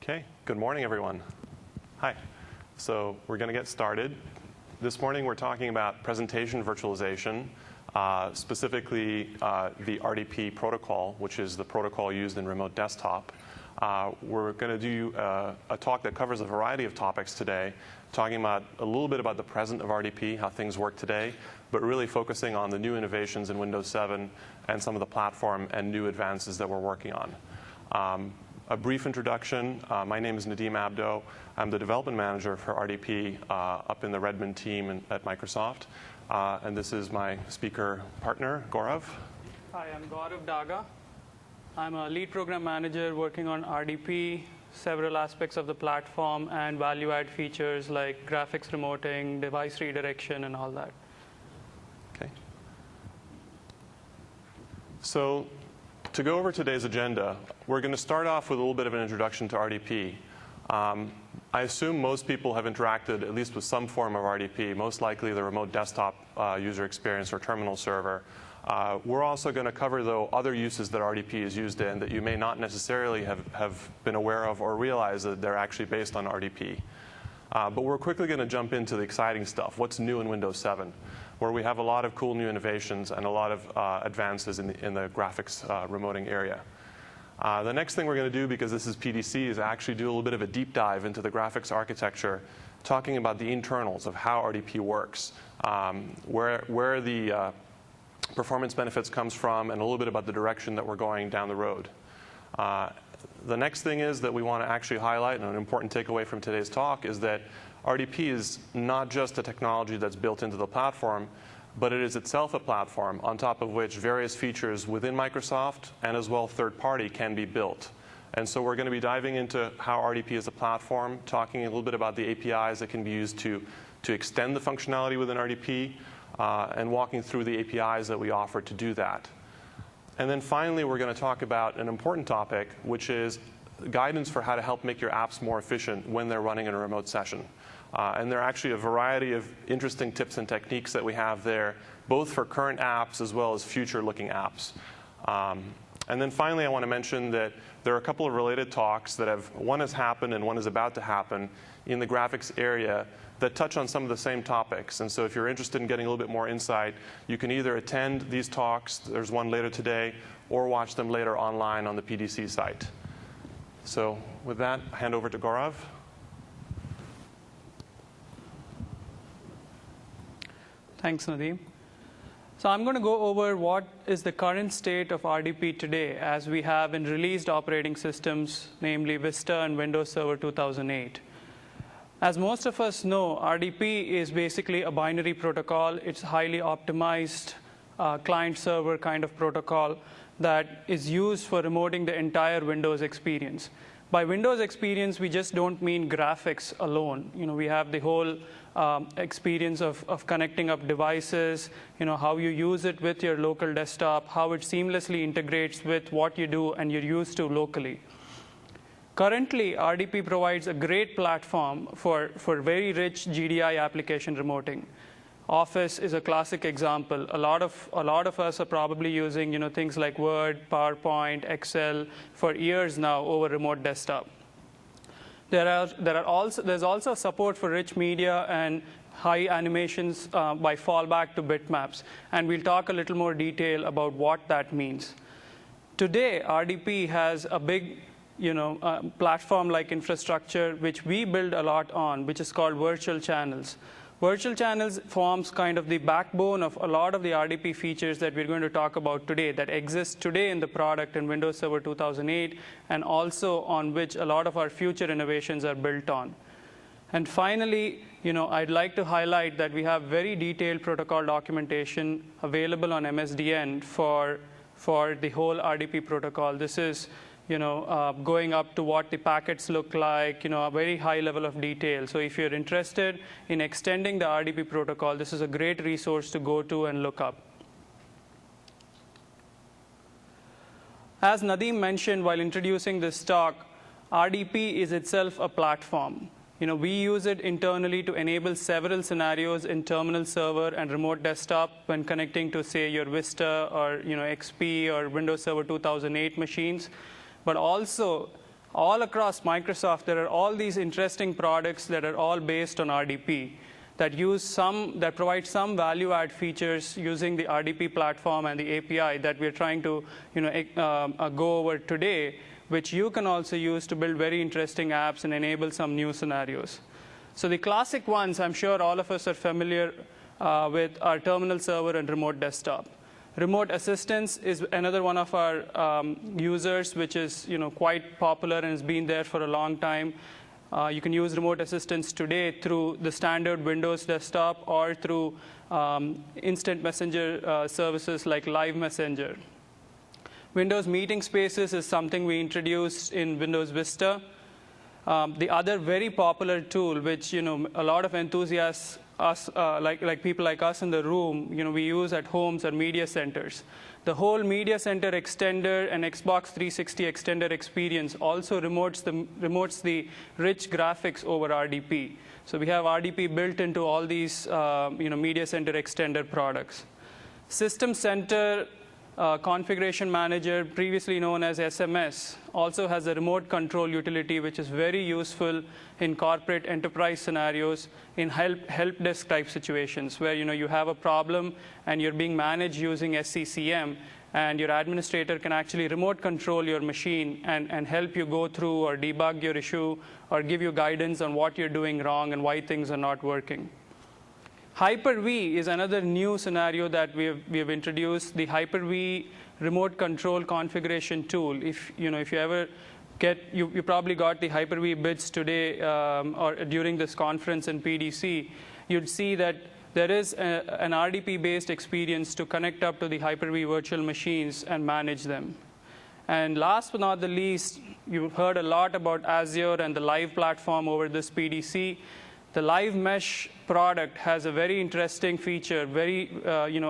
Okay, good morning, everyone. Hi. So we're going to get started. This morning we're talking about presentation virtualization, specifically the RDP protocol, which is the protocol used in remote desktop. We're going to do a talk that covers a variety of topics today, talking about a little bit about the present of RDP, how things work today, but really focusing on the new innovations in Windows 7 and some of the platform and new advances that we're working on. A brief introduction. My name is Nadeem Abdo. I'm the development manager for RDP up in the Redmond team at Microsoft. And this is my speaker partner, Gaurav. Hi, I'm Gaurav Daga. I'm a lead program manager working on RDP, several aspects of the platform, and value-add features like graphics remoting, device redirection, and all that. Okay. So to go over today's agenda, we're going to start off with a little bit of an introduction to RDP. I assume most people have interacted at least with some form of RDP, most likely the remote desktop user experience or terminal server. We're also going to cover, though, other uses that RDP is used in that you may not necessarily have been aware of or realize that they're actually based on RDP. But we're quickly going to jump into the exciting stuff, what's new in Windows 7, where we have a lot of cool new innovations and a lot of advances in the graphics remoting area. The next thing we're going to do, because this is PDC, is actually do a little bit of a deep dive into the graphics architecture, talking about the internals of how RDP works, where the performance benefits comes from, and a little bit about the direction that we're going down the road. The next thing is that we want to actually highlight, and an important takeaway from today's talk, is that RDP is not just a technology that's built into the platform, but it is itself a platform on top of which various features within Microsoft and as well third-party can be built. And so we're going to be diving into how RDP is a platform, talking a little bit about the APIs that can be used to extend the functionality within RDP, and walking through the APIs that we offer to do that. And then finally, we're going to talk about an important topic, which is guidance for how to help make your apps more efficient when they're running in a remote session. And there are actually a variety of interesting tips and techniques that we have there, both for current apps as well as future-looking apps. And then finally, I want to mention that there are a couple of related talks that one has happened and one is about to happen in the graphics area that touch on some of the same topics. And so if you're interested in getting a little bit more insight, you can either attend these talks, there's one later today, or watch them later online on the PDC site. So with that, I hand over to Gaurav. Thanks, Nadeem. So I'm going to go over what is the current state of RDP today as we have in released operating systems, namely Vista and Windows Server 2008. As most of us know, RDP is basically a binary protocol. It's a highly optimized client-server kind of protocol that is used for remoting the entire Windows experience. By Windows experience, we just don't mean graphics alone. We have the whole experience of connecting up devices, how you use it with your local desktop, how it seamlessly integrates with what you do and you're used to locally. Currently, RDP provides a great platform for very rich GDI application remoting. Office is a classic example. A lot of us are probably using things like Word, PowerPoint, Excel for years now over remote desktop. There's also support for rich media and high animations by fallback to bitmaps, and we'll talk a little more detail about what that means. Today, RDP has a big platform-like infrastructure, which we build a lot on, which is called virtual channels. Virtual channels forms kind of the backbone of a lot of the RDP features that we're going to talk about today that exist today in the product in Windows Server 2008, and also on which a lot of our future innovations are built on. And finally, I'd like to highlight that we have very detailed protocol documentation available on MSDN for the whole RDP protocol. This is going up to what the packets look like, a very high level of detail. So if you're interested in extending the RDP protocol, this is a great resource to go to and look up. As Nadeem mentioned while introducing this talk, RDP is itself a platform. We use it internally to enable several scenarios in terminal server and remote desktop when connecting to, say, your Vista or XP or Windows Server 2008 machines. But also, all across Microsoft, there are all these interesting products that are all based on RDP that provide some value-add features using the RDP platform and the API that we're trying to go over today, which you can also use to build very interesting apps and enable some new scenarios. So the classic ones, I'm sure all of us are familiar with our terminal server and remote desktop. Remote assistance is another one of our users, which is quite popular and has been there for a long time. You can use remote assistance today through the standard Windows desktop or through instant messenger services like Live Messenger. Windows Meeting Spaces is something we introduced in Windows Vista. The other very popular tool, which a lot of enthusiasts, like people like us in the room, we use at homes or media centers. The whole Media Center extender and Xbox 360 extender experience also remotes the rich graphics over RDP. So we have RDP built into all these Media Center extender products. System Center Configuration Manager, previously known as SMS, also has a remote control utility, which is very useful in corporate enterprise scenarios in help desk type situations where you have a problem and you're being managed using SCCM, and your administrator can actually remote control your machine and help you go through or debug your issue or give you guidance on what you're doing wrong and why things are not working. Hyper-V is another new scenario that we have introduced, the Hyper-V remote control configuration tool. If you ever you probably got the Hyper-V bits today or during this conference in PDC, you'd see that there is an RDP-based experience to connect up to the Hyper-V virtual machines and manage them. And last but not the least, you've heard a lot about Azure and the Live platform over this PDC. The Live Mesh product has a very interesting feature,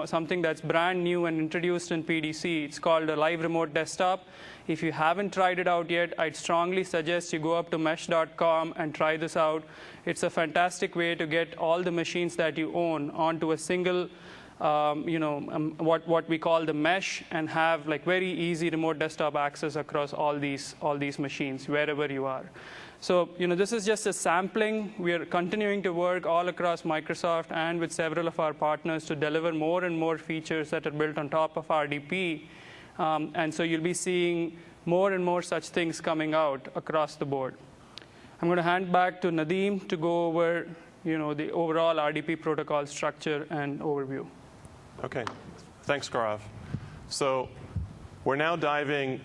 something that's brand new and introduced in PDC. It's called a Live Remote Desktop. If you haven't tried it out yet, I'd strongly suggest you go up to mesh.com and try this out. It's a fantastic way to get all the machines that you own onto a single, what we call the mesh, and have very easy remote desktop access across all these machines wherever you are. So this is just a sampling. We are continuing to work all across Microsoft and with several of our partners to deliver more and more features that are built on top of RDP. And so you'll be seeing more and more such things coming out across the board. I'm going to hand back to Nadeem to go over the overall RDP protocol structure and overview. OK. Thanks, Gaurav. So we're now diving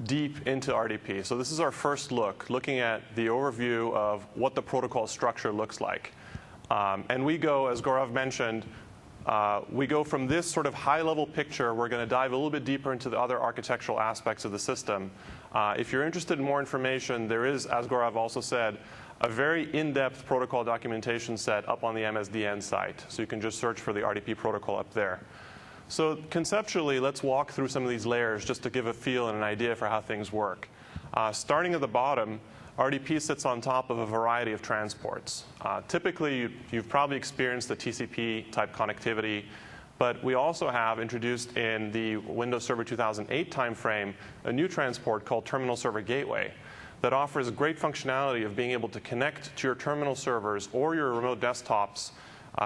deep into RDP. So this is our first looking at the overview of what the protocol structure looks like. And we go, as Gaurav mentioned, we go from this sort of high-level picture. We're going to dive a little bit deeper into the other architectural aspects of the system. If you're interested in more information, there is, as Gaurav also said, a very in-depth protocol documentation set up on the MSDN site. So you can just search for the RDP protocol up there. So conceptually, let's walk through some of these layers just to give a feel and an idea for how things work. Starting at the bottom, RDP sits on top of a variety of transports. Typically, you've probably experienced the TCP-type connectivity. But we also have introduced in the Windows Server 2008 timeframe a new transport called Terminal Server Gateway that offers great functionality of being able to connect to your terminal servers or your remote desktops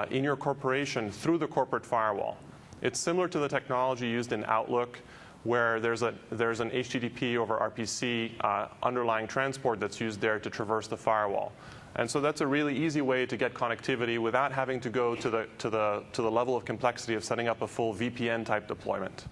in your corporation through the corporate firewall. It's similar to the technology used in Outlook, where there's an HTTP over RPC underlying transport that's used there to traverse the firewall. And so that's a really easy way to get connectivity without having to go to the level of complexity of setting up a full VPN-type deployment.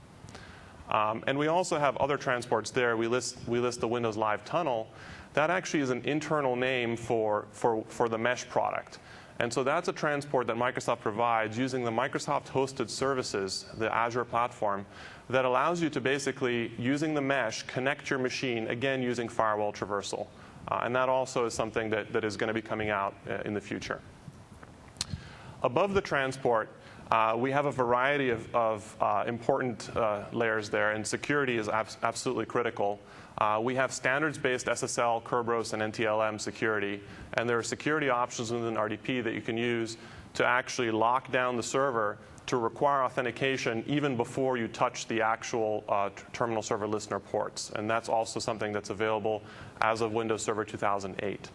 And we also have other transports there. We list the Windows Live Tunnel. That actually is an internal name for the Mesh product. And so that's a transport that Microsoft provides using the Microsoft-hosted services, the Azure platform, that allows you to basically, using the mesh, connect your machine, again, using firewall traversal. And that also is something that is going to be coming out in the future. Above the transport, we have a variety of important layers there, and security is absolutely critical. We have standards-based SSL, Kerberos, and NTLM security. And there are security options within RDP that you can use to actually lock down the server to require authentication even before you touch the actual terminal server listener ports. And that's also something that's available as of Windows Server 2008.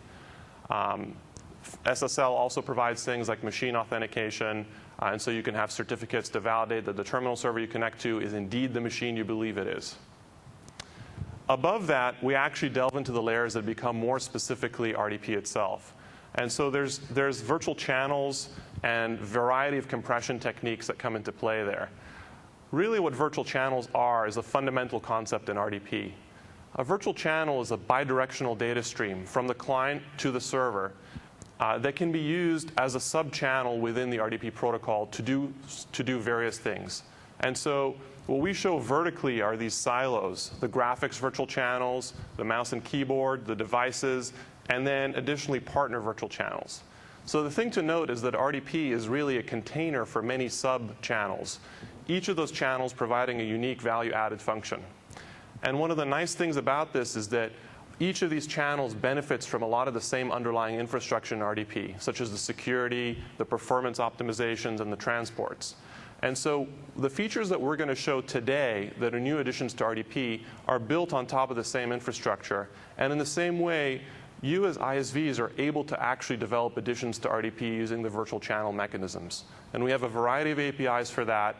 SSL also provides things like machine authentication, and so you can have certificates to validate that the terminal server you connect to is indeed the machine you believe it is. Above that, we actually delve into the layers that become more specifically RDP itself. And so there's virtual channels and variety of compression techniques that come into play there. Really what virtual channels are is a fundamental concept in RDP. A virtual channel is a bidirectional data stream from the client to the server that can be used as a sub-channel within the RDP protocol to do various things. And so what we show vertically are these silos, the graphics virtual channels, the mouse and keyboard, the devices, and then additionally partner virtual channels. So the thing to note is that RDP is really a container for many sub-channels, each of those channels providing a unique value-added function. And one of the nice things about this is that each of these channels benefits from a lot of the same underlying infrastructure in RDP, such as the security, the performance optimizations, and the transports. And so the features that we're going to show today that are new additions to RDP are built on top of the same infrastructure. And in the same way, you as ISVs are able to actually develop additions to RDP using the virtual channel mechanisms. And we have a variety of APIs for that,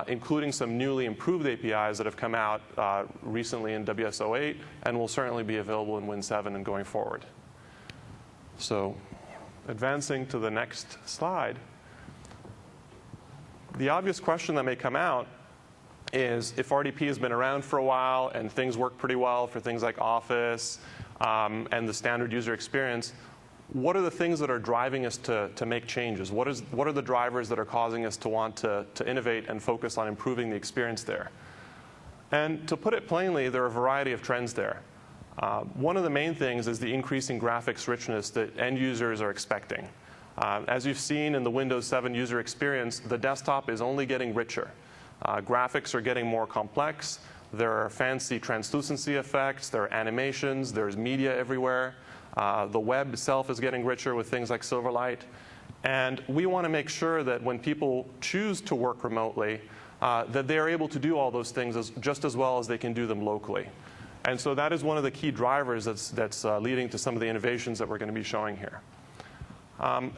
including some newly improved APIs that have come out recently in WS08 and will certainly be available in Win 7 and going forward. So advancing to the next slide. The obvious question that may come out is if RDP has been around for a while and things work pretty well for things like Office and the standard user experience, what are the things that are driving us to make changes? What are the drivers that are causing us to want to innovate and focus on improving the experience there? And to put it plainly, there are a variety of trends there. One of the main things is the increasing graphics richness that end users are expecting. As you've seen in the Windows 7 user experience, the desktop is only getting richer. Graphics are getting more complex. There are fancy translucency effects. There are animations. There's media everywhere. The web itself is getting richer with things like Silverlight. And we want to make sure that when people choose to work remotely, that they're able to do all those things just as well as they can do them locally. And so that is one of the key drivers that's leading to some of the innovations that we're going to be showing here.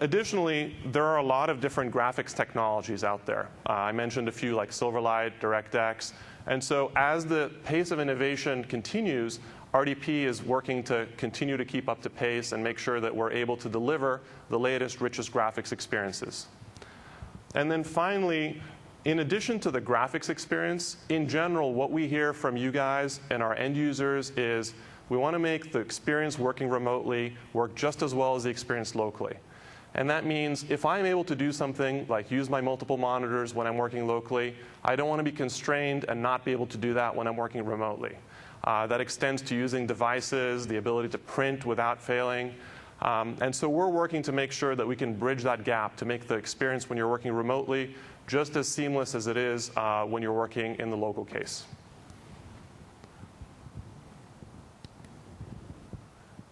Additionally, there are a lot of different graphics technologies out there. I mentioned a few like Silverlight, DirectX. And so as the pace of innovation continues, RDP is working to continue to keep up to pace and make sure that we're able to deliver the latest, richest graphics experiences. And then finally, in addition to the graphics experience, in general, what we hear from you guys and our end users is we want to make the experience working remotely work just as well as the experience locally. And that means if I'm able to do something like use my multiple monitors when I'm working locally, I don't want to be constrained and not be able to do that when I'm working remotely. That extends to using devices, the ability to print without failing. And so we're working to make sure that we can bridge that gap to make the experience when you're working remotely just as seamless as it is when you're working in the local case.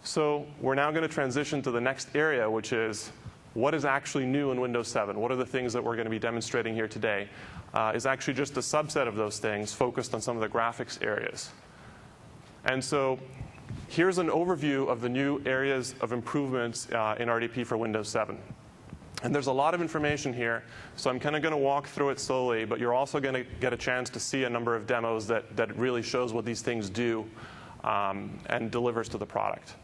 So we're now going to transition to the next area, which is what is actually new in Windows 7? What are the things that we're going to be demonstrating here today? Is actually just a subset of those things focused on some of the graphics areas. And so here's an overview of the new areas of improvements in RDP for Windows 7. And there's a lot of information here, so I'm kind of going to walk through it slowly, but you're also going to get a chance to see a number of demos that really shows what these things do and delivers to the product.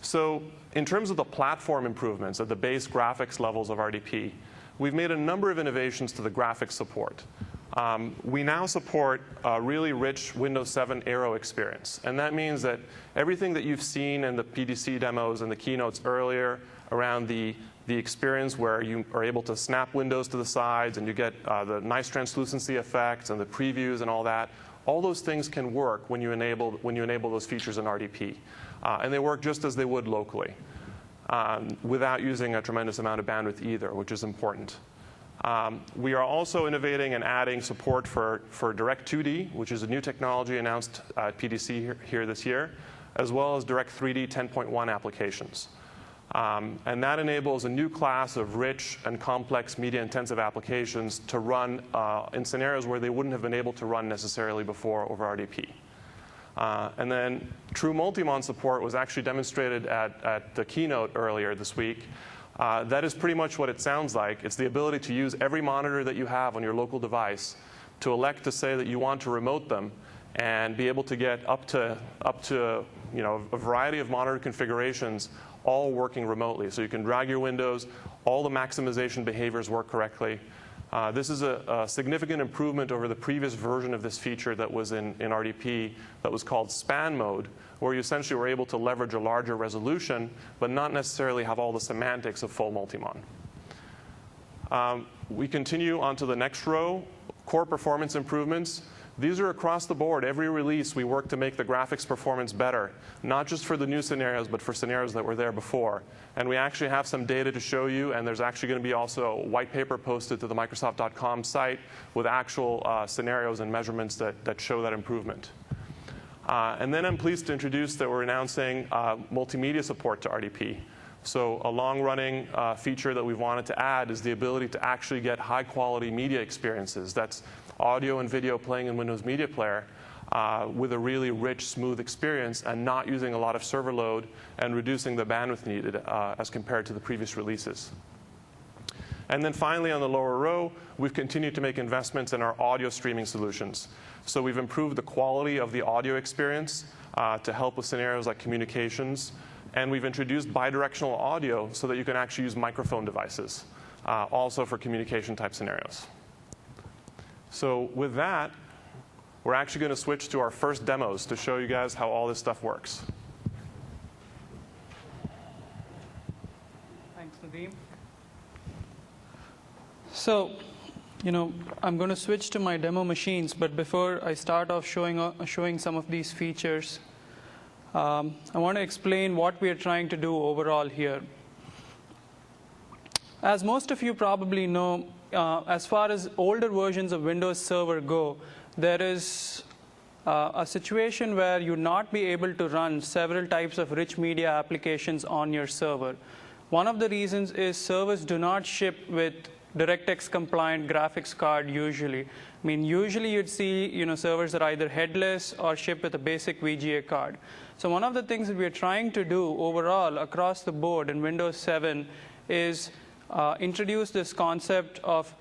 So in terms of the platform improvements at the base graphics levels of RDP, we've made a number of innovations to the graphics support. We now support a really rich Windows 7 Aero experience. And that means that everything that you've seen in the PDC demos and the keynotes earlier around the experience where you are able to snap windows to the sides and you get the nice translucency effects and the previews and all that, all those things can work when you enable those features in RDP. And they work just as they would locally without using a tremendous amount of bandwidth either, which is important. We are also innovating and adding support for Direct 2D, which is a new technology announced at PDC here this year, as well as Direct 3D 10.1 applications. And that enables a new class of rich and complex media-intensive applications to run in scenarios where they wouldn't have been able to run necessarily before over RDP. And then true multi-mon support was actually demonstrated at the keynote earlier this week. That is pretty much what it sounds like. It's the ability to use every monitor that you have on your local device to elect to say that you want to remote them and be able to get up to a variety of monitor configurations all working remotely. So you can drag your windows, all the maximization behaviors work correctly. This is a significant improvement over the previous version of this feature that was in RDP that was called span mode, where you essentially were able to leverage a larger resolution, but not necessarily have all the semantics of full multimon. We continue on to the next row, core performance improvements. These are across the board. Every release, we work to make the graphics performance better, not just for the new scenarios, but for scenarios that were there before. And we actually have some data to show you, and there's actually going to be also a white paper posted to the Microsoft.com site with actual scenarios and measurements that show that improvement. And then I'm pleased to introduce that we're announcing multimedia support to RDP. So a long-running feature that we've wanted to add is the ability to actually get high-quality media experiences. That's audio and video playing in Windows Media Player with a really rich, smooth experience and not using a lot of server load and reducing the bandwidth needed as compared to the previous releases. And then finally, on the lower row, we've continued to make investments in our audio streaming solutions. So we've improved the quality of the audio experience to help with scenarios like communications. And we've introduced bidirectional audio so that you can actually use microphone devices, also for communication type scenarios. So with that, we're actually going to switch to our first demos to show you guys how all this stuff works. Thanks, Nadeem. So, I'm going to switch to my demo machines, but before I start off showing some of these features, I want to explain what we are trying to do overall here. As most of you probably know, as far as older versions of Windows Server go, there is a situation where you'd not be able to run several types of rich media applications on your server. One of the reasons is servers do not ship with DirectX compliant graphics card usually. I mean, usually you'd see servers that are either headless or ship with a basic VGA card. So one of the things that we're trying to do overall across the board in Windows 7 is introduce this concept of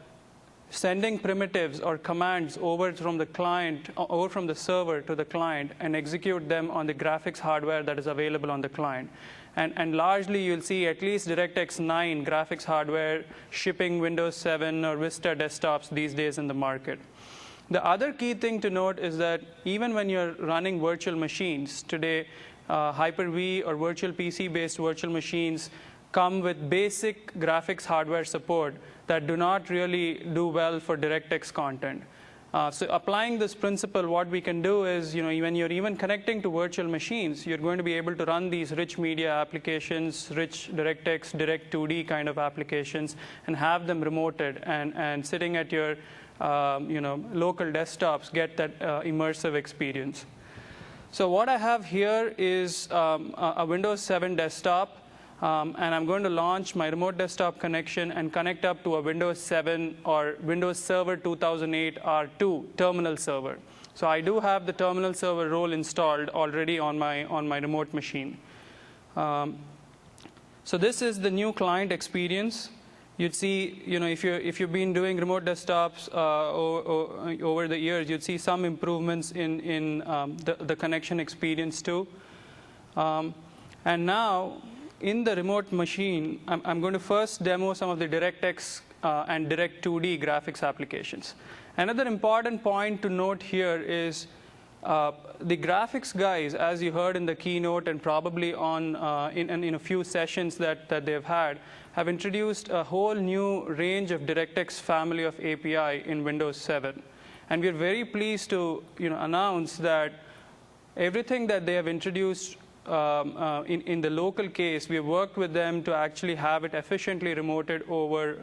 sending primitives or commands over from the client, over from the server to the client, and execute them on the graphics hardware that is available on the client. And largely, you'll see at least DirectX 9 graphics hardware shipping Windows 7 or Vista desktops these days in the market. The other key thing to note is that even when you're running virtual machines today, Hyper-V or virtual PC-based virtual machines come with basic graphics hardware support that do not really do well for DirectX content. So applying this principle, what we can do is, when you're even connecting to virtual machines, you're going to be able to run these rich media applications, rich DirectX, Direct2D kind of applications, and have them remoted and sitting at your local desktops, get that immersive experience. So what I have here is a Windows 7 desktop. And I'm going to launch my remote desktop connection and connect up to a Windows 7 or Windows Server 2008 R2 terminal server. So I do have the terminal server role installed already on my remote machine. So this is the new client experience. You'd see, if you've been doing remote desktops over the years, you'd see some improvements in the connection experience too. And now, in the remote machine, I'm going to first demo some of the DirectX and Direct2D graphics applications. Another important point to note here is the graphics guys, as you heard in the keynote and probably in a few sessions that they've had, have introduced a whole new range of DirectX family of API in Windows 7. And we're very pleased to announce that everything that they have introduced in the local case, we have worked with them to actually have it efficiently remoted over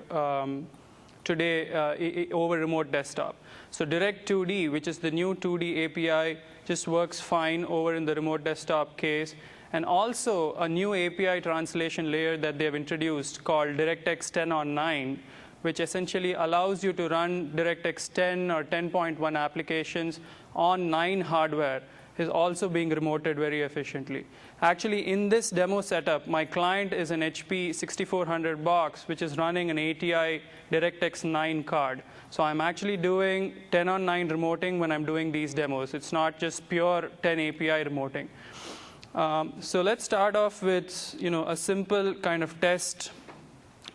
over remote desktop. So Direct2D, which is the new 2D API, just works fine over in the remote desktop case. and also a new API translation layer that they have introduced called DirectX 10 on 9, which essentially allows you to run DirectX 10 or 10.1 applications on 9 hardware, is also being remoted very efficiently. Actually, in this demo setup, my client is an HP 6400 box, which is running an ATI DirectX 9 card. So I'm actually doing 10 on 9 remoting when I'm doing these demos. It's not just pure 10 API remoting. So let's start off with a simple kind of test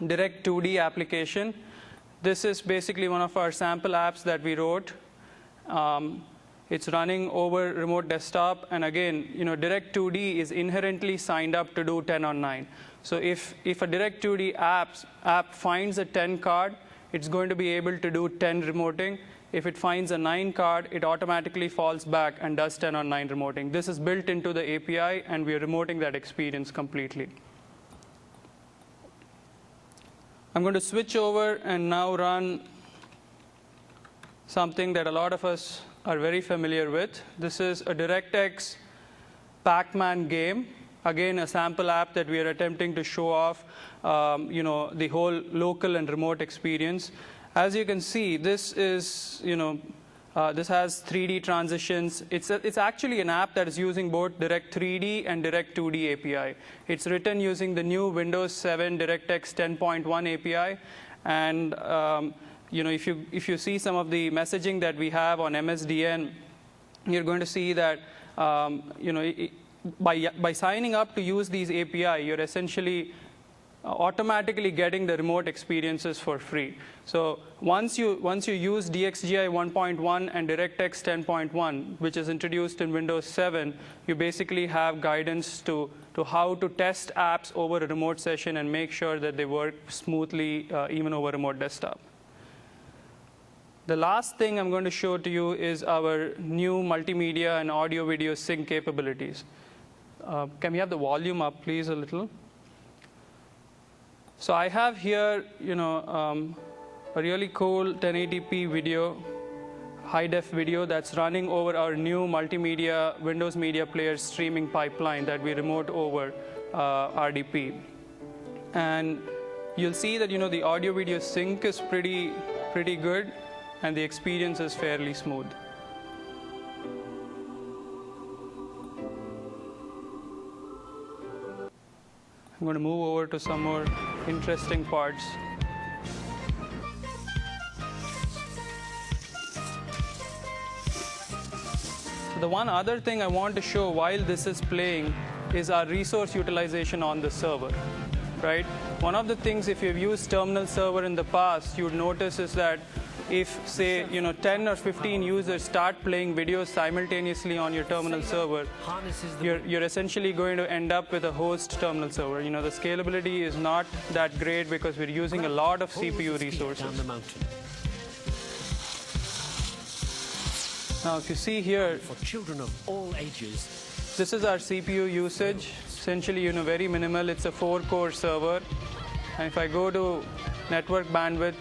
Direct 2D application. This is basically one of our sample apps that we wrote. It's running over remote desktop, and again, Direct 2D is inherently signed up to do 10 on 9. So if a Direct 2D app finds a 10 card, it's going to be able to do 10 remoting. If it finds a 9 card, it automatically falls back and does 10 on 9 remoting. This is built into the API, and we are remoting that experience completely. I'm going to switch over and now run something that a lot of us are very familiar with. This is a DirectX Pac-Man game. Again, a sample app that we are attempting to show off the whole local and remote experience. As you can see, this is, this has 3D transitions. It's actually an app that is using both Direct 3D and Direct 2D API. It's written using the new Windows 7 DirectX 10.1 API. And if you see some of the messaging that we have on MSDN, you're going to see that by signing up to use these API, you're essentially automatically getting the remote experiences for free. So once you use DXGI 1.1 and DirectX 10.1, which is introduced in Windows 7, you basically have guidance to how to test apps over a remote session and make sure that they work smoothly even over remote desktop. The last thing I'm going to show to you is our new multimedia and audio-video sync capabilities. Can we have the volume up, please, a little? So I have here, a really cool 1080p video, high-def video that's running over our new multimedia Windows Media Player streaming pipeline that we remote over RDP. And you'll see that the audio-video sync is pretty good, and the experience is fairly smooth. I'm going to move over to some more interesting parts. The one other thing I want to show while this is playing is our resource utilization on the server, right? One of the things, if you've used terminal server in the past, you'd notice is that if, say, 10 or 15 users start playing videos simultaneously on your terminal server, you're essentially going to end up with a host terminal server. The scalability is not that great because we're using a lot of CPU resources. Now, if you see here, for children of all ages, this is our CPU usage. Essentially, very minimal. It's a 4-core server. And if I go to network bandwidth,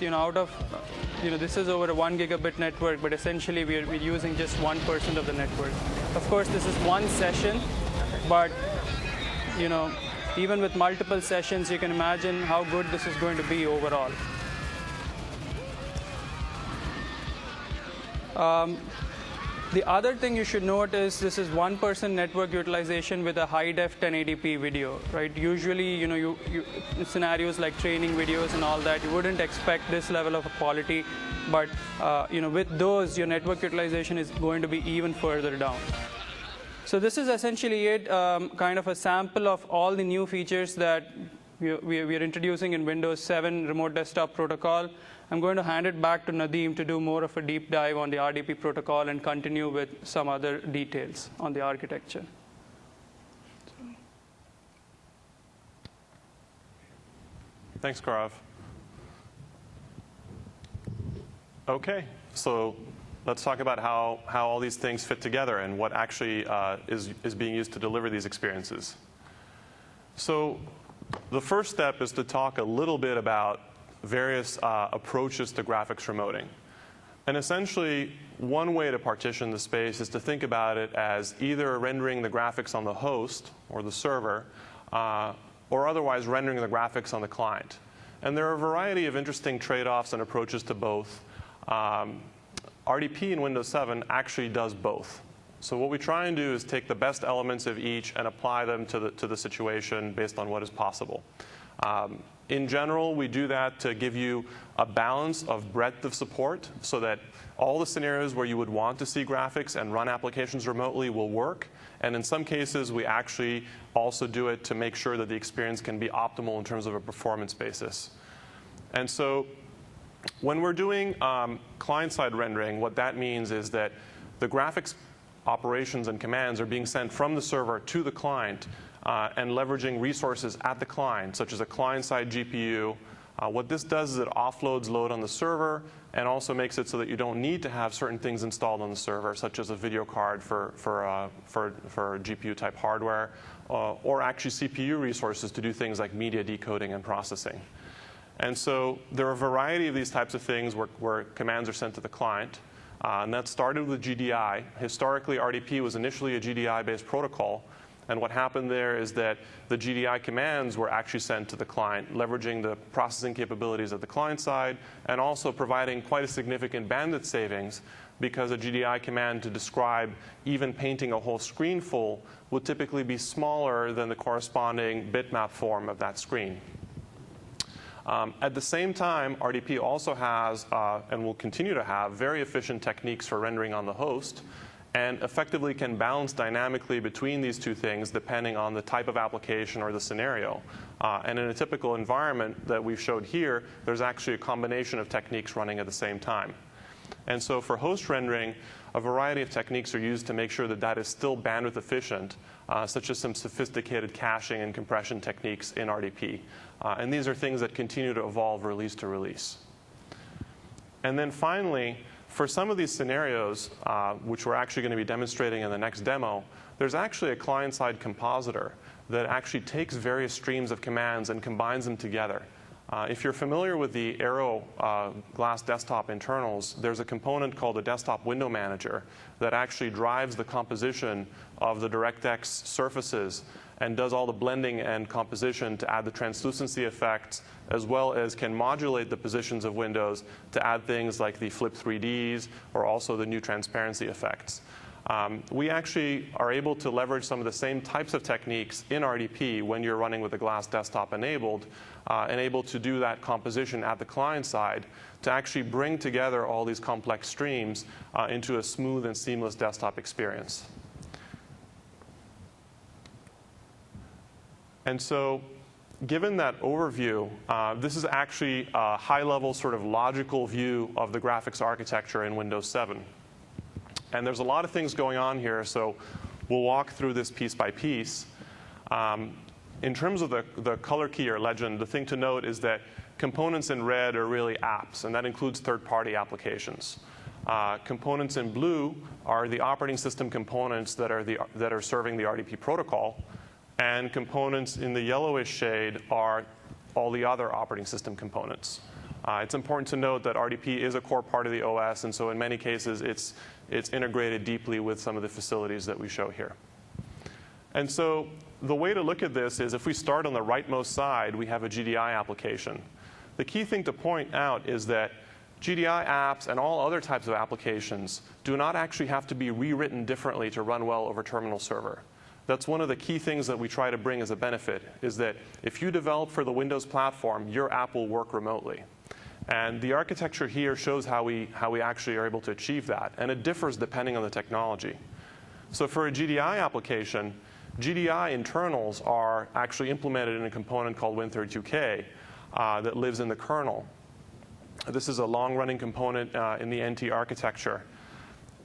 this is over a 1 gigabit network, but essentially we're using just 1% of the network. Of course, this is one session, but even with multiple sessions, you can imagine how good this is going to be overall. The other thing you should note is this is 1% network utilization with a high-def 1080p video, right? Usually, in scenarios like training videos and all that, you wouldn't expect this level of quality, but with those, your network utilization is going to be even further down. So this is essentially it, kind of a sample of all the new features that we are introducing in Windows 7 Remote Desktop Protocol. I'm going to hand it back to Nadeem to do more of a deep dive on the RDP protocol and continue with some other details on the architecture. Thanks, Gaurav. OK, so let's talk about how all these things fit together and what actually is being used to deliver these experiences. So the first step is to talk a little bit about various approaches to graphics remoting. And essentially, one way to partition the space is to think about it as either rendering the graphics on the host or the server, or otherwise rendering the graphics on the client. And there are a variety of interesting trade-offs and approaches to both. RDP in Windows 7 actually does both. So what we try and do is take the best elements of each and apply them to the situation based on what is possible. In general, we do that to give you a balance of breadth of support so that all the scenarios where you would want to see graphics and run applications remotely will work. And in some cases, we actually also do it to make sure that the experience can be optimal in terms of a performance basis. And so when we're doing client-side rendering, what that means is that the graphics operations and commands are being sent from the server to the client and leveraging resources at the client, such as a client-side GPU. What this does is it offloads load on the server and also makes it so that you don't need to have certain things installed on the server, such as a video card for GPU-type hardware, or actually CPU resources to do things like media decoding and processing. And so there are a variety of these types of things where commands are sent to the client. And that started with GDI. Historically, RDP was initially a GDI-based protocol. And what happened there is that the GDI commands were actually sent to the client, leveraging the processing capabilities of the client side and also providing quite a significant bandwidth savings, because a GDI command to describe even painting a whole screen full would typically be smaller than the corresponding bitmap form of that screen. At the same time, RDP also has, and will continue to have, very efficient techniques for rendering on the host, and effectively can balance dynamically between these two things depending on the type of application or the scenario. And in a typical environment that we've showed here, there's actually a combination of techniques running at the same time. And so for host rendering, a variety of techniques are used to make sure that that is still bandwidth efficient, such as some sophisticated caching and compression techniques in RDP. And these are things that continue to evolve release to release. And then finally, for some of these scenarios, which we're actually going to be demonstrating in the next demo, there's actually a client-side compositor that actually takes various streams of commands and combines them together. If you're familiar with the Aero glass desktop internals, there's a component called the Desktop Window Manager that actually drives the composition of the DirectX surfaces and does all the blending and composition to add the translucency effects, as well as can modulate the positions of windows to add things like the flip 3Ds or also the new transparency effects. We actually are able to leverage some of the same types of techniques in RDP when you're running with the glass desktop enabled, and able to do that composition at the client side to actually bring together all these complex streams into a smooth and seamless desktop experience. And so given that overview, this is actually a high-level sort of logical view of the graphics architecture in Windows 7. And there's a lot of things going on here, so we'll walk through this piece by piece. In terms of the color key or legend, the thing to note is that components in red are really apps, and that includes third-party applications. Components in blue are the operating system components that are serving the RDP protocol. And components in the yellowish shade are all the other operating system components. It's important to note that RDP is a core part of the OS, and so in many cases it's integrated deeply with some of the facilities that we show here. And so the way to look at this is if we start on the rightmost side, we have a GDI application. The key thing to point out is that GDI apps and all other types of applications do not actually have to be rewritten differently to run well over terminal server. That's one of the key things that we try to bring as a benefit, is that if you develop for the Windows platform, your app will work remotely. And the architecture here shows how we actually are able to achieve that. And it differs depending on the technology. So for a GDI application, GDI internals are actually implemented in a component called Win32K that lives in the kernel. This is a long-running component in the NT architecture.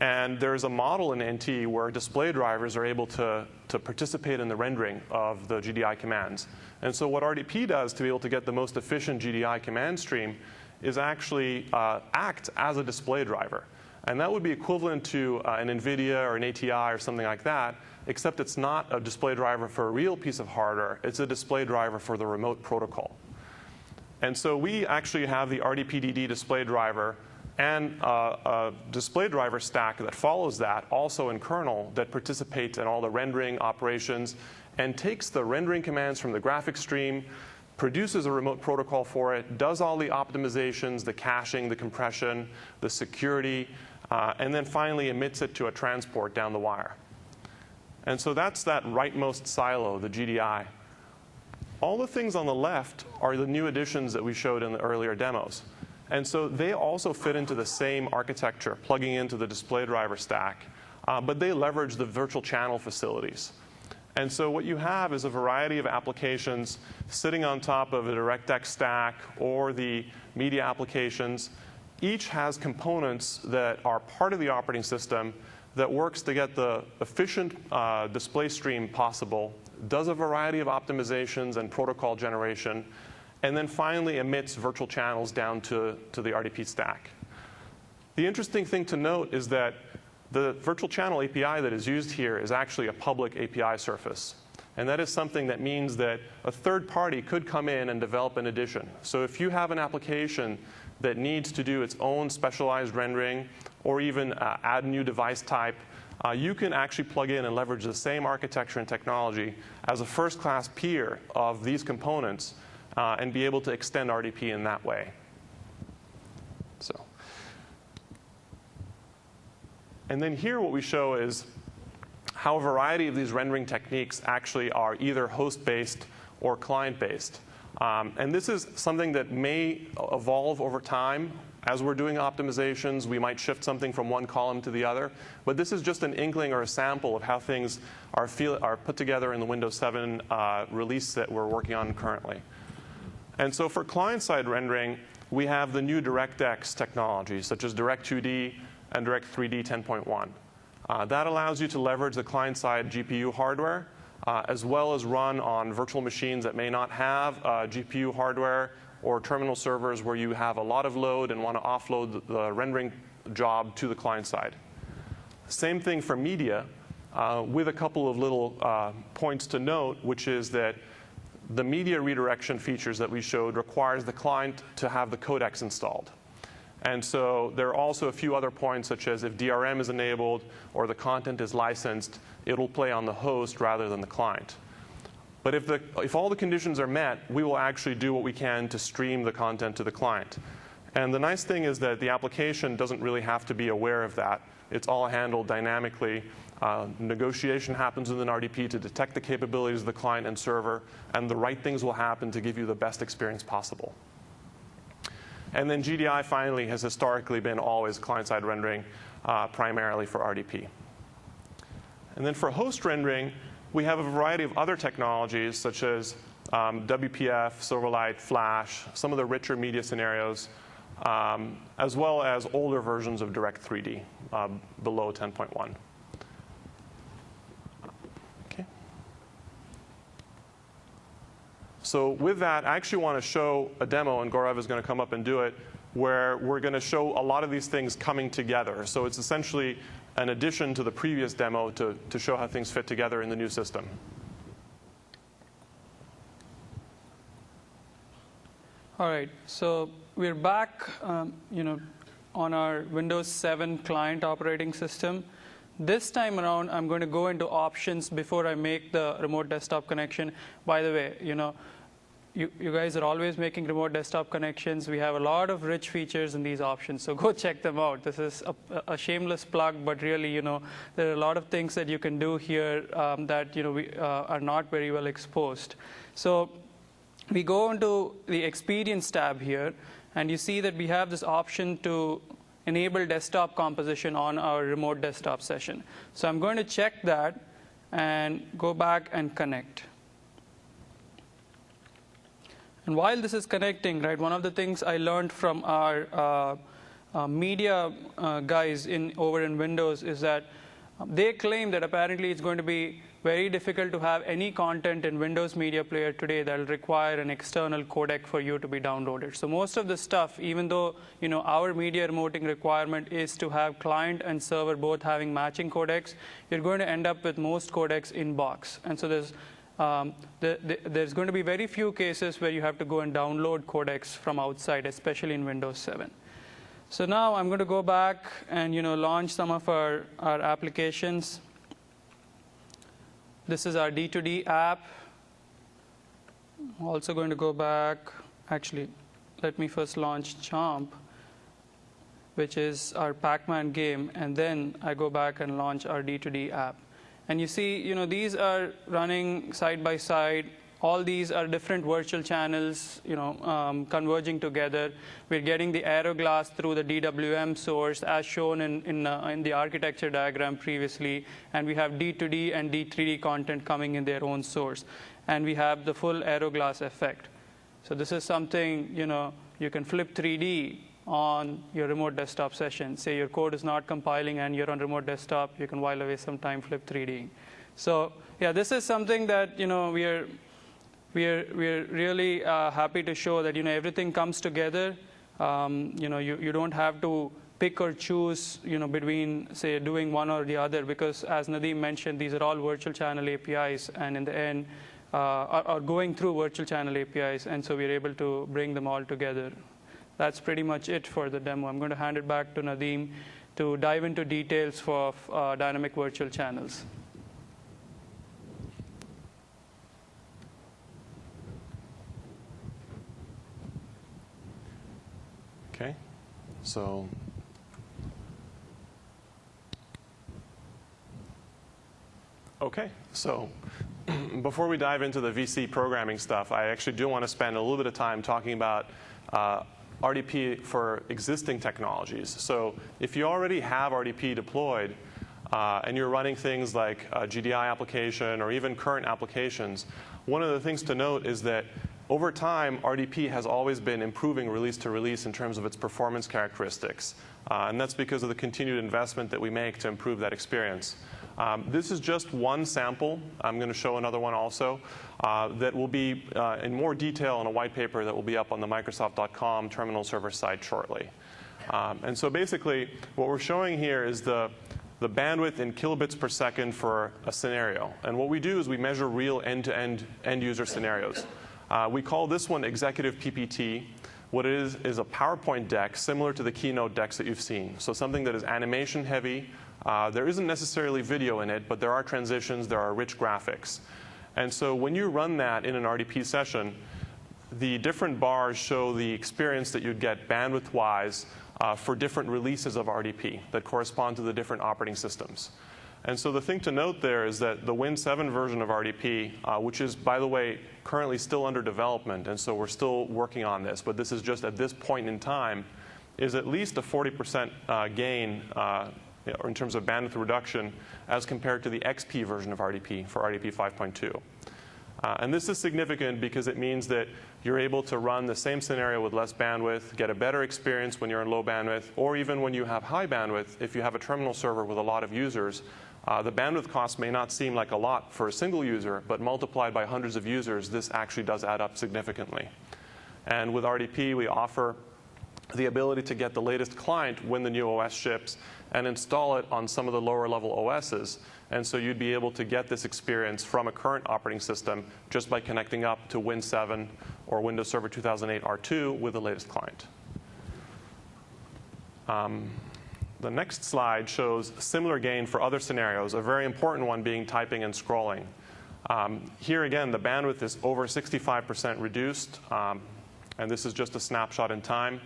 And there's a model in NT where display drivers are able to participate in the rendering of the GDI commands. And so what RDP does to be able to get the most efficient GDI command stream is actually act as a display driver. And that would be equivalent to an NVIDIA or an ATI or something like that, except it's not a display driver for a real piece of hardware. It's a display driver for the remote protocol. And so we actually have the RDPDD display driver, and a display driver stack that follows that, also in kernel, that participates in all the rendering operations and takes the rendering commands from the graphics stream, produces a remote protocol for it, does all the optimizations, the caching, the compression, the security, and then finally emits it to a transport down the wire. And so that's that rightmost silo, the GDI. All the things on the left are the new additions that we showed in the earlier demos. And so they also fit into the same architecture, plugging into the display driver stack, but they leverage the virtual channel facilities. And so what you have is a variety of applications sitting on top of a DirectX stack or the media applications. Each has components that are part of the operating system that works to get the efficient display stream possible, does a variety of optimizations and protocol generation, and then finally emits virtual channels down to the RDP stack. The interesting thing to note is that the virtual channel API that is used here is actually a public API surface. And that is something that means that a third party could come in and develop an addition. So if you have an application that needs to do its own specialized rendering or even add a new device type, you can actually plug in and leverage the same architecture and technology as a first-class peer of these components and be able to extend RDP in that way. And then here what we show is how a variety of these rendering techniques actually are either host-based or client-based. And this is something that may evolve over time. As we're doing optimizations, we might shift something from one column to the other. But this is just an inkling or a sample of how things are put together in the Windows 7 release that we're working on currently. And so for client-side rendering, we have the new DirectX technologies, such as Direct2D and Direct3D 10.1. That allows you to leverage the client-side GPU hardware, as well as run on virtual machines that may not have GPU hardware or terminal servers where you have a lot of load and want to offload the rendering job to the client side. Same thing for media, with a couple of little points to note, which is that the media redirection features that we showed requires the client to have the codecs installed. And so there are also a few other points, such as if DRM is enabled or the content is licensed, it'll play on the host rather than the client. But if all the conditions are met, we will actually do what we can to stream the content to the client. And the nice thing is that the application doesn't really have to be aware of that. It's all handled dynamically. Negotiation happens within RDP to detect the capabilities of the client and server, and the right things will happen to give you the best experience possible. And then GDI finally has historically been always client-side rendering, primarily for RDP. And then for host rendering, we have a variety of other technologies, such as WPF, Silverlight, Flash, some of the richer media scenarios, as well as older versions of Direct3D below 10.1. Okay. So with that, I actually want to show a demo, and Gaurav is going to come up and do it, where we're going to show a lot of these things coming together. So it's essentially an addition to the previous demo to show how things fit together in the new system. All right, so we're back on our Windows 7 client operating system. This time around, I'm going to go into options before I make the remote desktop connection. By the way, you guys are always making remote desktop connections. We have a lot of rich features in these options, so go check them out. This is a shameless plug, but really, there are a lot of things that you can do here that we are not very well exposed. So we go into the Experience tab here, and you see that we have this option to enable desktop composition on our remote desktop session. So I'm going to check that and go back and connect. And while this is connecting, right, one of the things I learned from our media guys over in Windows is that they claim that apparently it's going to be very difficult to have any content in Windows Media Player today that will require an external codec for you to be downloaded. So most of the stuff, even though our media remoting requirement is to have client and server both having matching codecs, you're going to end up with most codecs in box. And so there's going to be very few cases where you have to go and download codecs from outside, especially in Windows 7. So now I'm going to go back and launch some of our applications. This is our D2D app. I'm also going to go back. Actually, let me first launch Chomp, which is our Pac-Man game, and then I go back and launch our D2D app. And you see, these are running side by side. All these are different virtual channels, converging together. We're getting the aero glass through the DWM source, as shown in the architecture diagram previously. And we have D2D and D3D content coming in their own source. And we have the full aero glass effect. So this is something, you can flip 3D on your remote desktop session. Say your code is not compiling and you're on remote desktop, you can while away some time flip 3D. So yeah, this is something that we're really happy to show that everything comes together. You don't have to pick or choose between, say, doing one or the other, because as Nadeem mentioned, these are all virtual channel APIs, and in the end are going through virtual channel APIs, and so we're able to bring them all together. That's pretty much it for the demo. I'm going to hand it back to Nadeem to dive into details for dynamic virtual channels. Okay, so before we dive into the VC programming stuff, I actually do want to spend a little bit of time talking about RDP for existing technologies. So if you already have RDP deployed and you're running things like a GDI application or even current applications, one of the things to note is that over time, RDP has always been improving release to release in terms of its performance characteristics. And that's because of the continued investment that we make to improve that experience. This is just one sample. I'm going to show another one also that will be in more detail in a white paper that will be up on the Microsoft.com terminal server site shortly. And so basically, what we're showing here is the bandwidth in kilobits per second for a scenario. And what we do is we measure real end-to-end end-user scenarios. We call this one Executive PPT. What it is a PowerPoint deck similar to the Keynote decks that you've seen. So something that is animation heavy. There isn't necessarily video in it, but there are transitions, there are rich graphics. And so when you run that in an RDP session, the different bars show the experience that you'd get bandwidth-wise for different releases of RDP that correspond to the different operating systems. And so the thing to note there is that the Win 7 version of RDP, which is, by the way, currently still under development, and so we're still working on this, but this is just at this point in time, is at least a 40% gain in terms of bandwidth reduction as compared to the XP version of RDP for RDP 5.2. And this is significant because it means that you're able to run the same scenario with less bandwidth, get a better experience when you're in low bandwidth, or even when you have high bandwidth. If you have a terminal server with a lot of users, the bandwidth cost may not seem like a lot for a single user, but multiplied by hundreds of users, this actually does add up significantly. And with RDP, we offer the ability to get the latest client when the new OS ships and install it on some of the lower level OSs. And so you'd be able to get this experience from a current operating system just by connecting up to Win 7 or Windows Server 2008 R2 with the latest client. The next slide shows similar gain for other scenarios, a very important one being typing and scrolling. Here again, the bandwidth is over 65% reduced, and this is just a snapshot in time.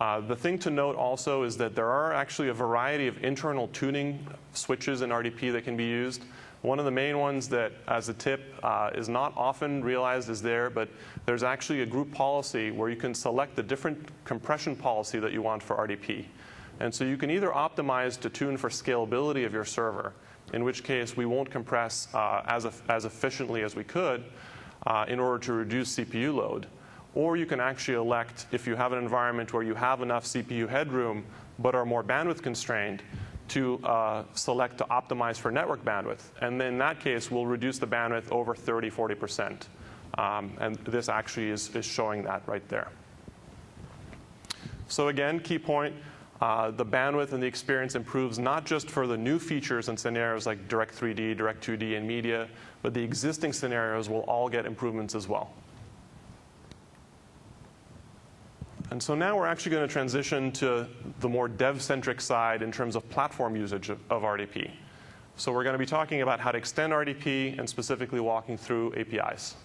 The thing to note also is that there are actually a variety of internal tuning switches in RDP that can be used. One of the main ones that, as a tip, is not often realized is there, but there's actually a group policy where you can select the different compression policy that you want for RDP. And so you can either optimize to tune for scalability of your server, in which case we won't compress as efficiently as we could in order to reduce CPU load. Or you can actually elect, if you have an environment where you have enough CPU headroom but are more bandwidth constrained, to select to optimize for network bandwidth. And then in that case, we'll reduce the bandwidth over 30, 40%. And this actually is showing that right there. So again, key point, the bandwidth and the experience improves not just for the new features and scenarios like Direct 3D, Direct 2D, and media, but the existing scenarios will all get improvements as well. And so now we're actually going to transition to the more dev-centric side in terms of platform usage of RDP. So we're going to be talking about how to extend RDP and specifically walking through APIs.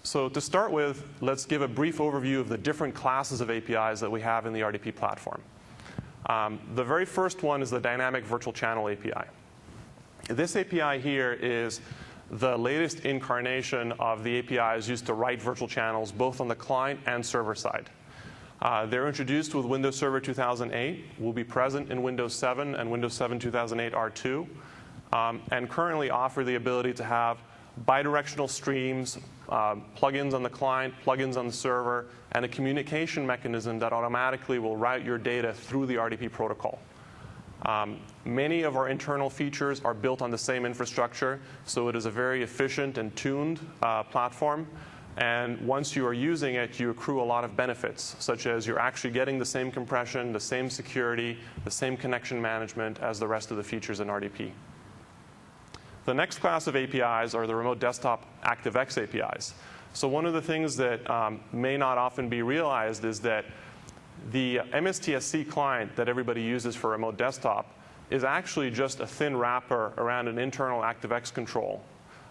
So to start with, let's give a brief overview of the different classes of APIs that we have in the RDP platform. The very first one is the Dynamic Virtual Channel API. This API here is the latest incarnation of the APIs used to write virtual channels both on the client and server side. They're introduced with Windows Server 2008, will be present in Windows 7 and Windows 7 2008 R2, and currently offer the ability to have bidirectional streams, plugins on the client, plugins on the server, and a communication mechanism that automatically will route your data through the RDP protocol. Many of our internal features are built on the same infrastructure, so it is a very efficient and tuned platform. And once you are using it, you accrue a lot of benefits, such as you're actually getting the same compression, the same security, the same connection management as the rest of the features in RDP. The next class of APIs are the Remote Desktop ActiveX APIs. So one of the things that may not often be realized is that the MSTSC client that everybody uses for Remote Desktop is actually just a thin wrapper around an internal ActiveX control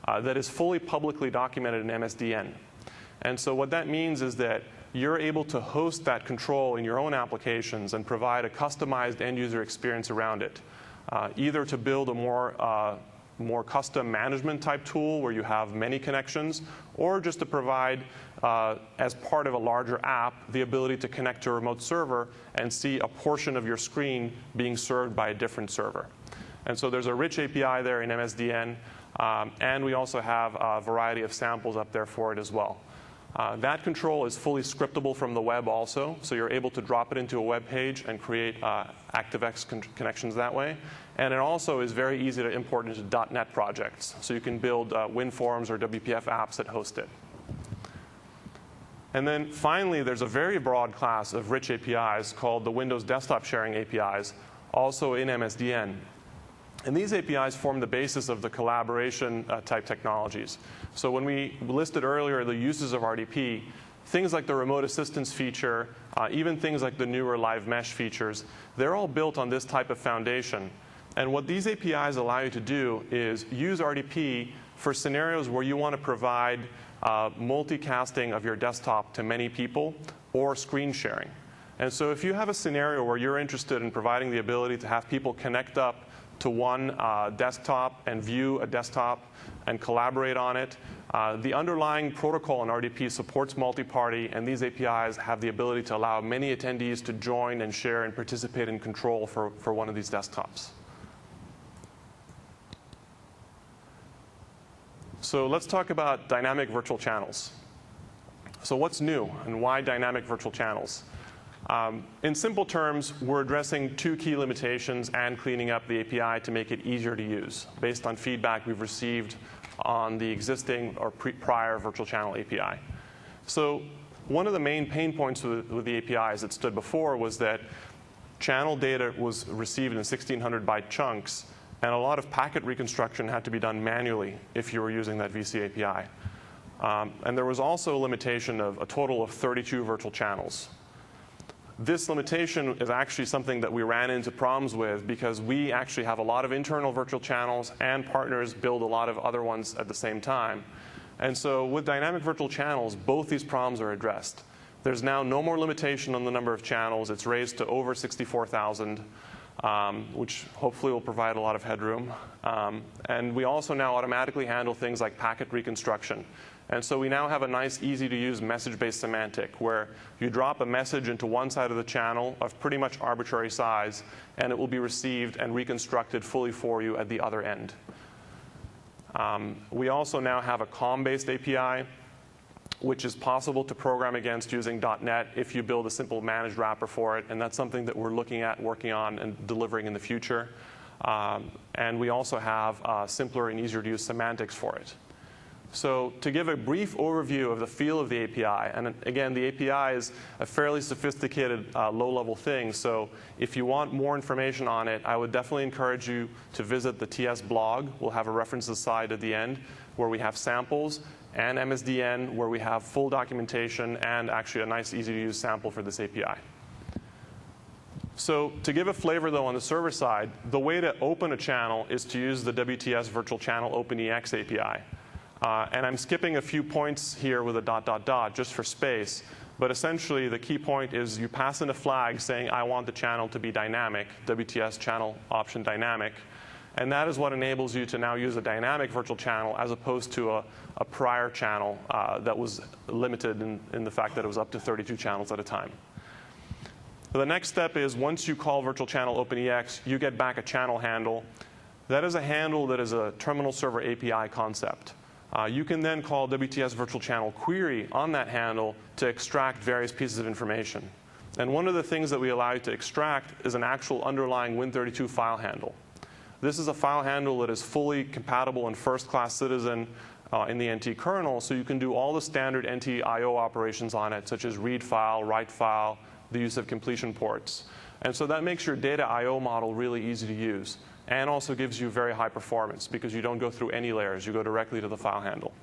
that is fully publicly documented in MSDN. And so what that means is that you're able to host that control in your own applications and provide a customized end-user experience around it, either to build a more custom management type tool where you have many connections, or just to provide, as part of a larger app, the ability to connect to a remote server and see a portion of your screen being served by a different server. And so there's a rich API there in MSDN, and we also have a variety of samples up there for it as well. That control is fully scriptable from the web also, so you're able to drop it into a web page and create ActiveX connections that way. And it also is very easy to import into .NET projects, so you can build WinForms or WPF apps that host it. And then finally, there's a very broad class of rich APIs called the Windows Desktop Sharing APIs, also in MSDN. And these APIs form the basis of the collaboration type technologies. So when we listed earlier the uses of RDP, things like the remote assistance feature, even things like the newer live mesh features, they're all built on this type of foundation. And what these APIs allow you to do is use RDP for scenarios where you want to provide multicasting of your desktop to many people or screen sharing. And so if you have a scenario where you're interested in providing the ability to have people connect up to one desktop and view a desktop and collaborate on it, the underlying protocol in RDP supports multi-party, and these APIs have the ability to allow many attendees to join and share and participate in control for one of these desktops. So let's talk about dynamic virtual channels. So what's new and why dynamic virtual channels? In simple terms, we're addressing two key limitations and cleaning up the API to make it easier to use based on feedback we've received on the existing or prior virtual channel API. So one of the main pain points with the APIs that stood before was that channel data was received in 1600 byte chunks, and a lot of packet reconstruction had to be done manually if you were using that VC API. And there was also a limitation of a total of 32 virtual channels. This limitation is actually something that we ran into problems with because we actually have a lot of internal virtual channels and partners build a lot of other ones at the same time. And so with dynamic virtual channels, both these problems are addressed. There's now no more limitation on the number of channels. It's raised to over 64,000, which hopefully will provide a lot of headroom. And we also now automatically handle things like packet reconstruction. And so we now have a nice, easy-to-use message-based semantic where you drop a message into one side of the channel of pretty much arbitrary size, and it will be received and reconstructed fully for you at the other end. We also now have a COM-based API, which is possible to program against using .NET if you build a simple managed wrapper for it, and that's something that we're looking at, working on, and delivering in the future. And we also have simpler and easier-to-use semantics for it. So to give a brief overview of the feel of the API, and again, the API is a fairly sophisticated low-level thing, so if you want more information on it, I would definitely encourage you to visit the TS blog. We'll have a references slide at the end. where we have samples, and MSDN, where we have full documentation and actually a nice, easy-to-use sample for this API. So to give a flavor, though, on the server side, the way to open a channel is to use the WTS Virtual Channel OpenEX API. And I'm skipping a few points here with a ... just for space. But essentially, the key point is you pass in a flag saying, I want the channel to be dynamic, WTS channel option dynamic. And that is what enables you to now use a dynamic virtual channel as opposed to a prior channel that was limited in the fact that it was up to 32 channels at a time. So the next step is once you call virtual channel OpenEX, you get back a channel handle. That is a handle that is a terminal server API concept. You can then call WTS virtual channel query on that handle to extract various pieces of information. And one of the things that we allow you to extract is an actual underlying Win32 file handle. This is a file handle that is fully compatible and first-class citizen in the NT kernel, so you can do all the standard NT I/O operations on it, such as read file, write file, the use of completion ports. And so that makes your data I/O model really easy to use, and also gives you very high performance because you don't go through any layers. You go directly to the file handle.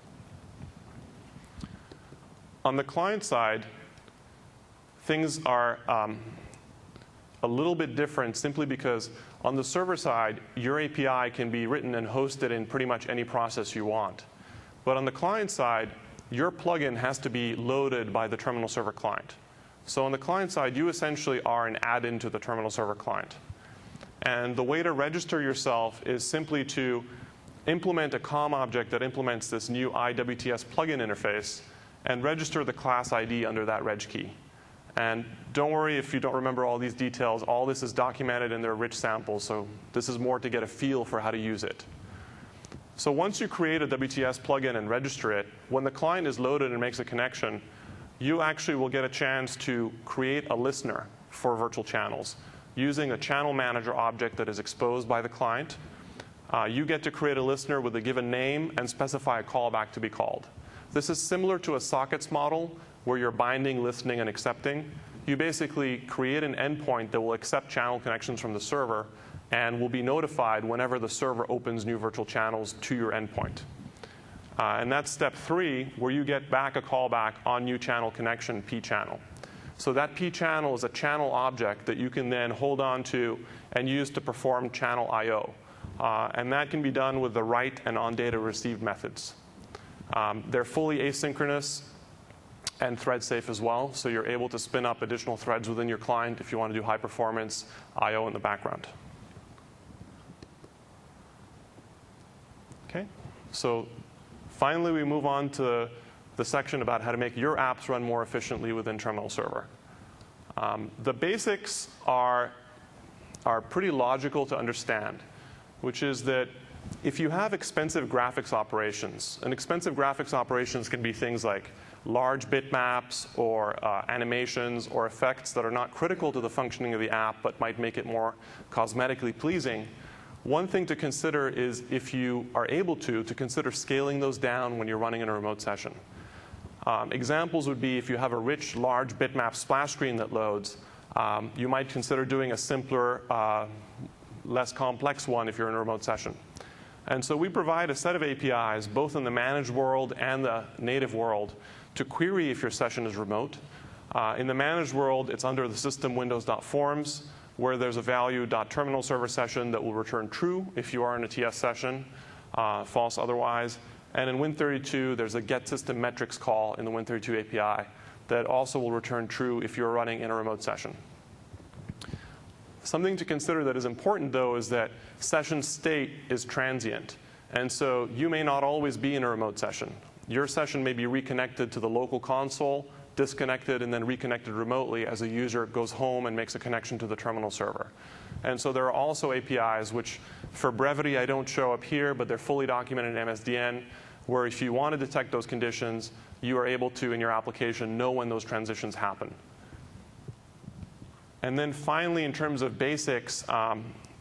On the client side, things are a little bit different simply because on the server side, your API can be written and hosted in pretty much any process you want. But on the client side, your plugin has to be loaded by the terminal server client. So on the client side, you essentially are an add-in to the terminal server client. And the way to register yourself is simply to implement a COM object that implements this new IWTS plugin interface and register the class ID under that reg key. And don't worry if you don't remember all these details. All this is documented in their rich samples, so this is more to get a feel for how to use it. So once you create a WTS plugin and register it, when the client is loaded and makes a connection, you actually will get a chance to create a listener for virtual channels using a channel manager object that is exposed by the client. You get to create a listener with a given name and specify a callback to be called. This is similar to a sockets model where you're binding, listening, and accepting. You basically create an endpoint that will accept channel connections from the server and will be notified whenever the server opens new virtual channels to your endpoint. And that's step 3, where you get back a callback on new channel connection, P channel. So that P channel is a channel object that you can then hold on to and use to perform channel I/O. And that can be done with the write and on data received methods. They're fully asynchronous and thread safe as well, so you're able to spin up additional threads within your client if you want to do high performance I/O in the background. Okay, so finally we move on to the section about how to make your apps run more efficiently within terminal server. The basics are pretty logical to understand, which is that if you have expensive graphics operations, and expensive graphics operations can be things like large bitmaps or animations or effects that are not critical to the functioning of the app but might make it more cosmetically pleasing, one thing to consider is, if you are able to consider scaling those down when you're running in a remote session. Examples would be if you have a rich, large bitmap splash screen that loads, you might consider doing a simpler, less complex one if you're in a remote session. And so we provide a set of APIs, both in the managed world and the native world, to query if your session is remote. In the managed world, it's under the system windows.forms, where there's a value.terminal server session that will return true if you are in a TS session, false otherwise. And in Win32, there's a get system metrics call in the Win32 API that also will return true if you're running in a remote session. Something to consider that is important, though, is that session state is transient. And so you may not always be in a remote session. Your session may be reconnected to the local console, disconnected, and then reconnected remotely as a user goes home and makes a connection to the terminal server. And so there are also APIs, which for brevity I don't show up here, but they're fully documented in MSDN, where if you want to detect those conditions, you are able to, in your application, know when those transitions happen. And then finally, in terms of basics,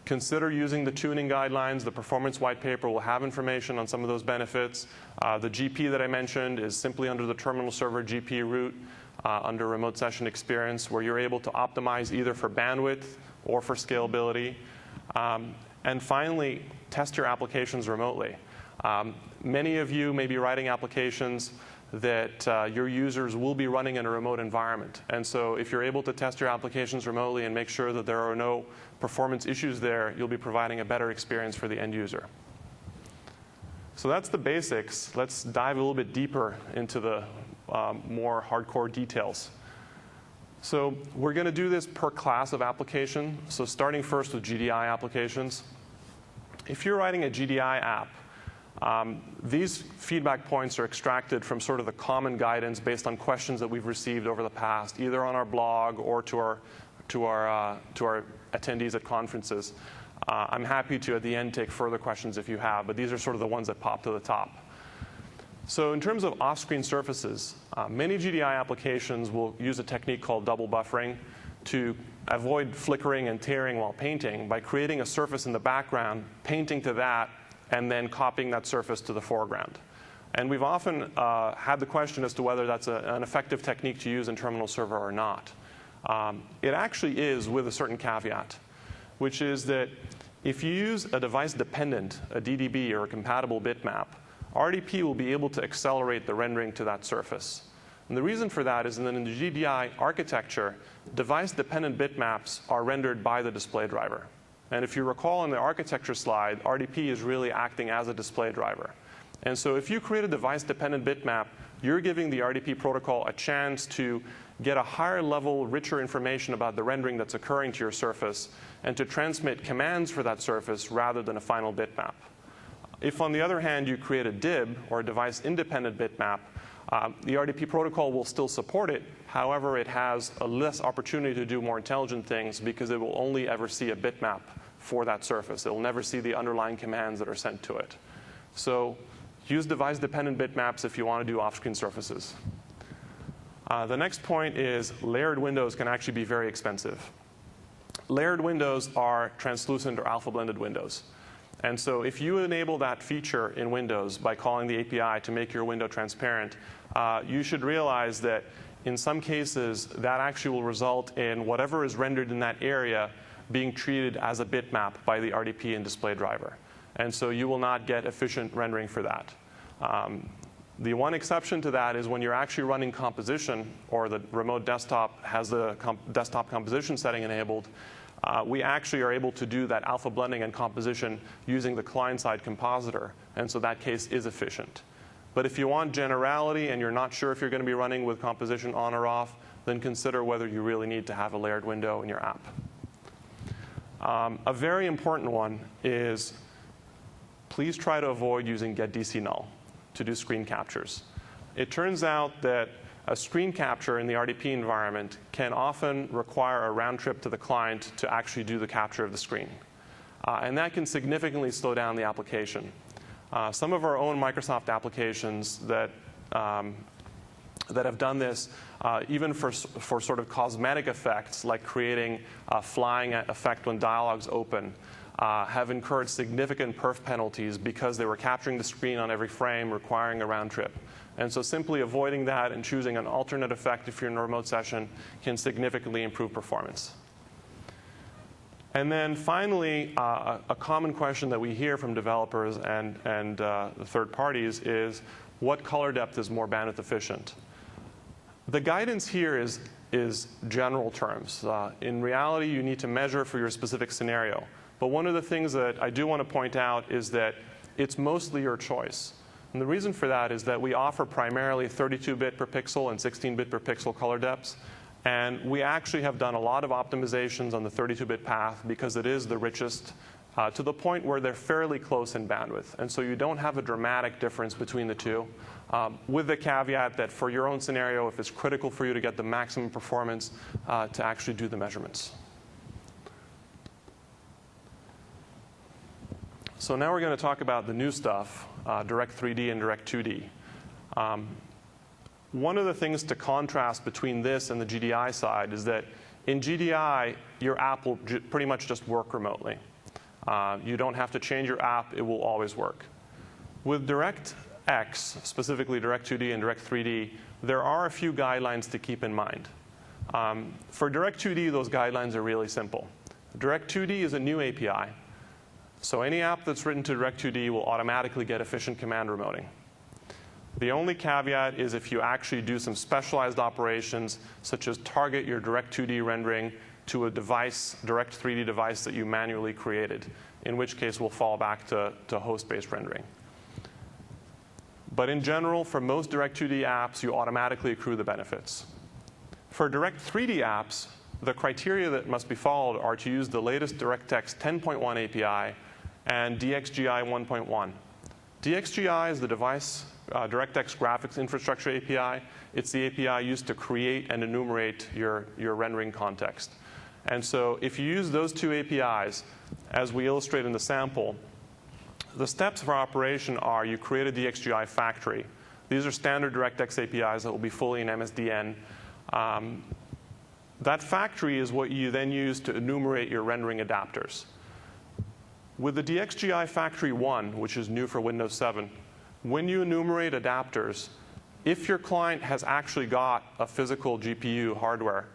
consider using the tuning guidelines. The performance white paper will have information on some of those benefits. The GP that I mentioned is simply under the terminal server GP root under remote session experience, where you're able to optimize either for bandwidth or for scalability. And finally, test your applications remotely. Many of you may be writing applications that your users will be running in a remote environment. And so if you're able to test your applications remotely and make sure that there are no performance issues there, you'll be providing a better experience for the end user. So that's the basics. Let's dive a little bit deeper into the more hardcore details. So we're going to do this per class of application. So starting first with GDI applications. If you're writing a GDI app, these feedback points are extracted from sort of the common guidance based on questions that we've received over the past, either on our blog or to our attendees at conferences. I'm happy to, at the end, take further questions if you have, but these are sort of the ones that pop to the top. So in terms of off-screen surfaces, many GDI applications will use a technique called double buffering to avoid flickering and tearing while painting by creating a surface in the background, painting to that, and then copying that surface to the foreground. And we've often had the question as to whether that's an effective technique to use in terminal server or not. It actually is, with a certain caveat, which is that if you use a device-dependent, a DDB or a compatible bitmap, RDP will be able to accelerate the rendering to that surface. And the reason for that is that in the GDI architecture, device-dependent bitmaps are rendered by the display driver. And if you recall in the architecture slide, RDP is really acting as a display driver. And so if you create a device-dependent bitmap, you're giving the RDP protocol a chance to get a higher level, richer information about the rendering that's occurring to your surface and to transmit commands for that surface rather than a final bitmap. If, on the other hand, you create a DIB, or a device-independent bitmap, the RDP protocol will still support it. However, it has a less opportunity to do more intelligent things because it will only ever see a bitmap for that surface. It will never see the underlying commands that are sent to it. So use device-dependent bitmaps if you want to do off-screen surfaces. The next point is layered windows can actually be very expensive. Layered windows are translucent or alpha-blended windows. And so if you enable that feature in Windows by calling the API to make your window transparent, you should realize that in some cases, that actually will result in whatever is rendered in that area being treated as a bitmap by the RDP and display driver. And so you will not get efficient rendering for that. The one exception to that is when you're actually running composition, or the remote desktop has the desktop composition setting enabled, we actually are able to do that alpha blending and composition using the client-side compositor. And so that case is efficient. But if you want generality and you're not sure if you're going to be running with composition on or off, then consider whether you really need to have a layered window in your app. A very important one is please try to avoid using getDCNull to do screen captures. It turns out that a screen capture in the RDP environment can often require a round trip to the client to actually do the capture of the screen. And that can significantly slow down the application. Some of our own Microsoft applications that have done this, even for sort of cosmetic effects, like creating a flying effect when dialogues open, have incurred significant perf penalties because they were capturing the screen on every frame, requiring a round trip. And so simply avoiding that and choosing an alternate effect if you're in a remote session can significantly improve performance. And then finally, a common question that we hear from developers and the third parties is, what color depth is more bandwidth efficient? The guidance here is general terms. In reality, you need to measure for your specific scenario. But one of the things that I do want to point out is that it's mostly your choice. And the reason for that is that we offer primarily 32-bit per pixel and 16-bit per pixel color depths. And we actually have done a lot of optimizations on the 32-bit path because it is the richest, to the point where they're fairly close in bandwidth. And so you don't have a dramatic difference between the two, with the caveat that for your own scenario, if it's critical for you to get the maximum performance, to actually do the measurements. So now we're going to talk about the new stuff, Direct 3D and Direct 2D. One of the things to contrast between this and the GDI side is that in GDI, your app will pretty much just work remotely. You don't have to change your app. It will always work. With DirectX, specifically Direct 2D and Direct 3D, there are a few guidelines to keep in mind. For Direct 2D, those guidelines are really simple. Direct 2D is a new API. So any app that's written to Direct2D will automatically get efficient command remoting. The only caveat is if you actually do some specialized operations, such as target your Direct2D rendering to a device, Direct3D device that you manually created, in which case we'll fall back to host-based rendering. But in general, for most Direct2D apps, you automatically accrue the benefits. For Direct3D apps, the criteria that must be followed are to use the latest DirectX 10.1 API and DXGI 1.1. DXGI is the device DirectX graphics infrastructure API. It's the API used to create and enumerate your rendering context. And so if you use those two APIs, as we illustrate in the sample, the steps for operation are you create a DXGI factory. These are standard DirectX APIs that will be fully in MSDN. That factory is what you then use to enumerate your rendering adapters. With the DXGI Factory 1, which is new for Windows 7, when you enumerate adapters, if your client has actually got a physical GPU hardware,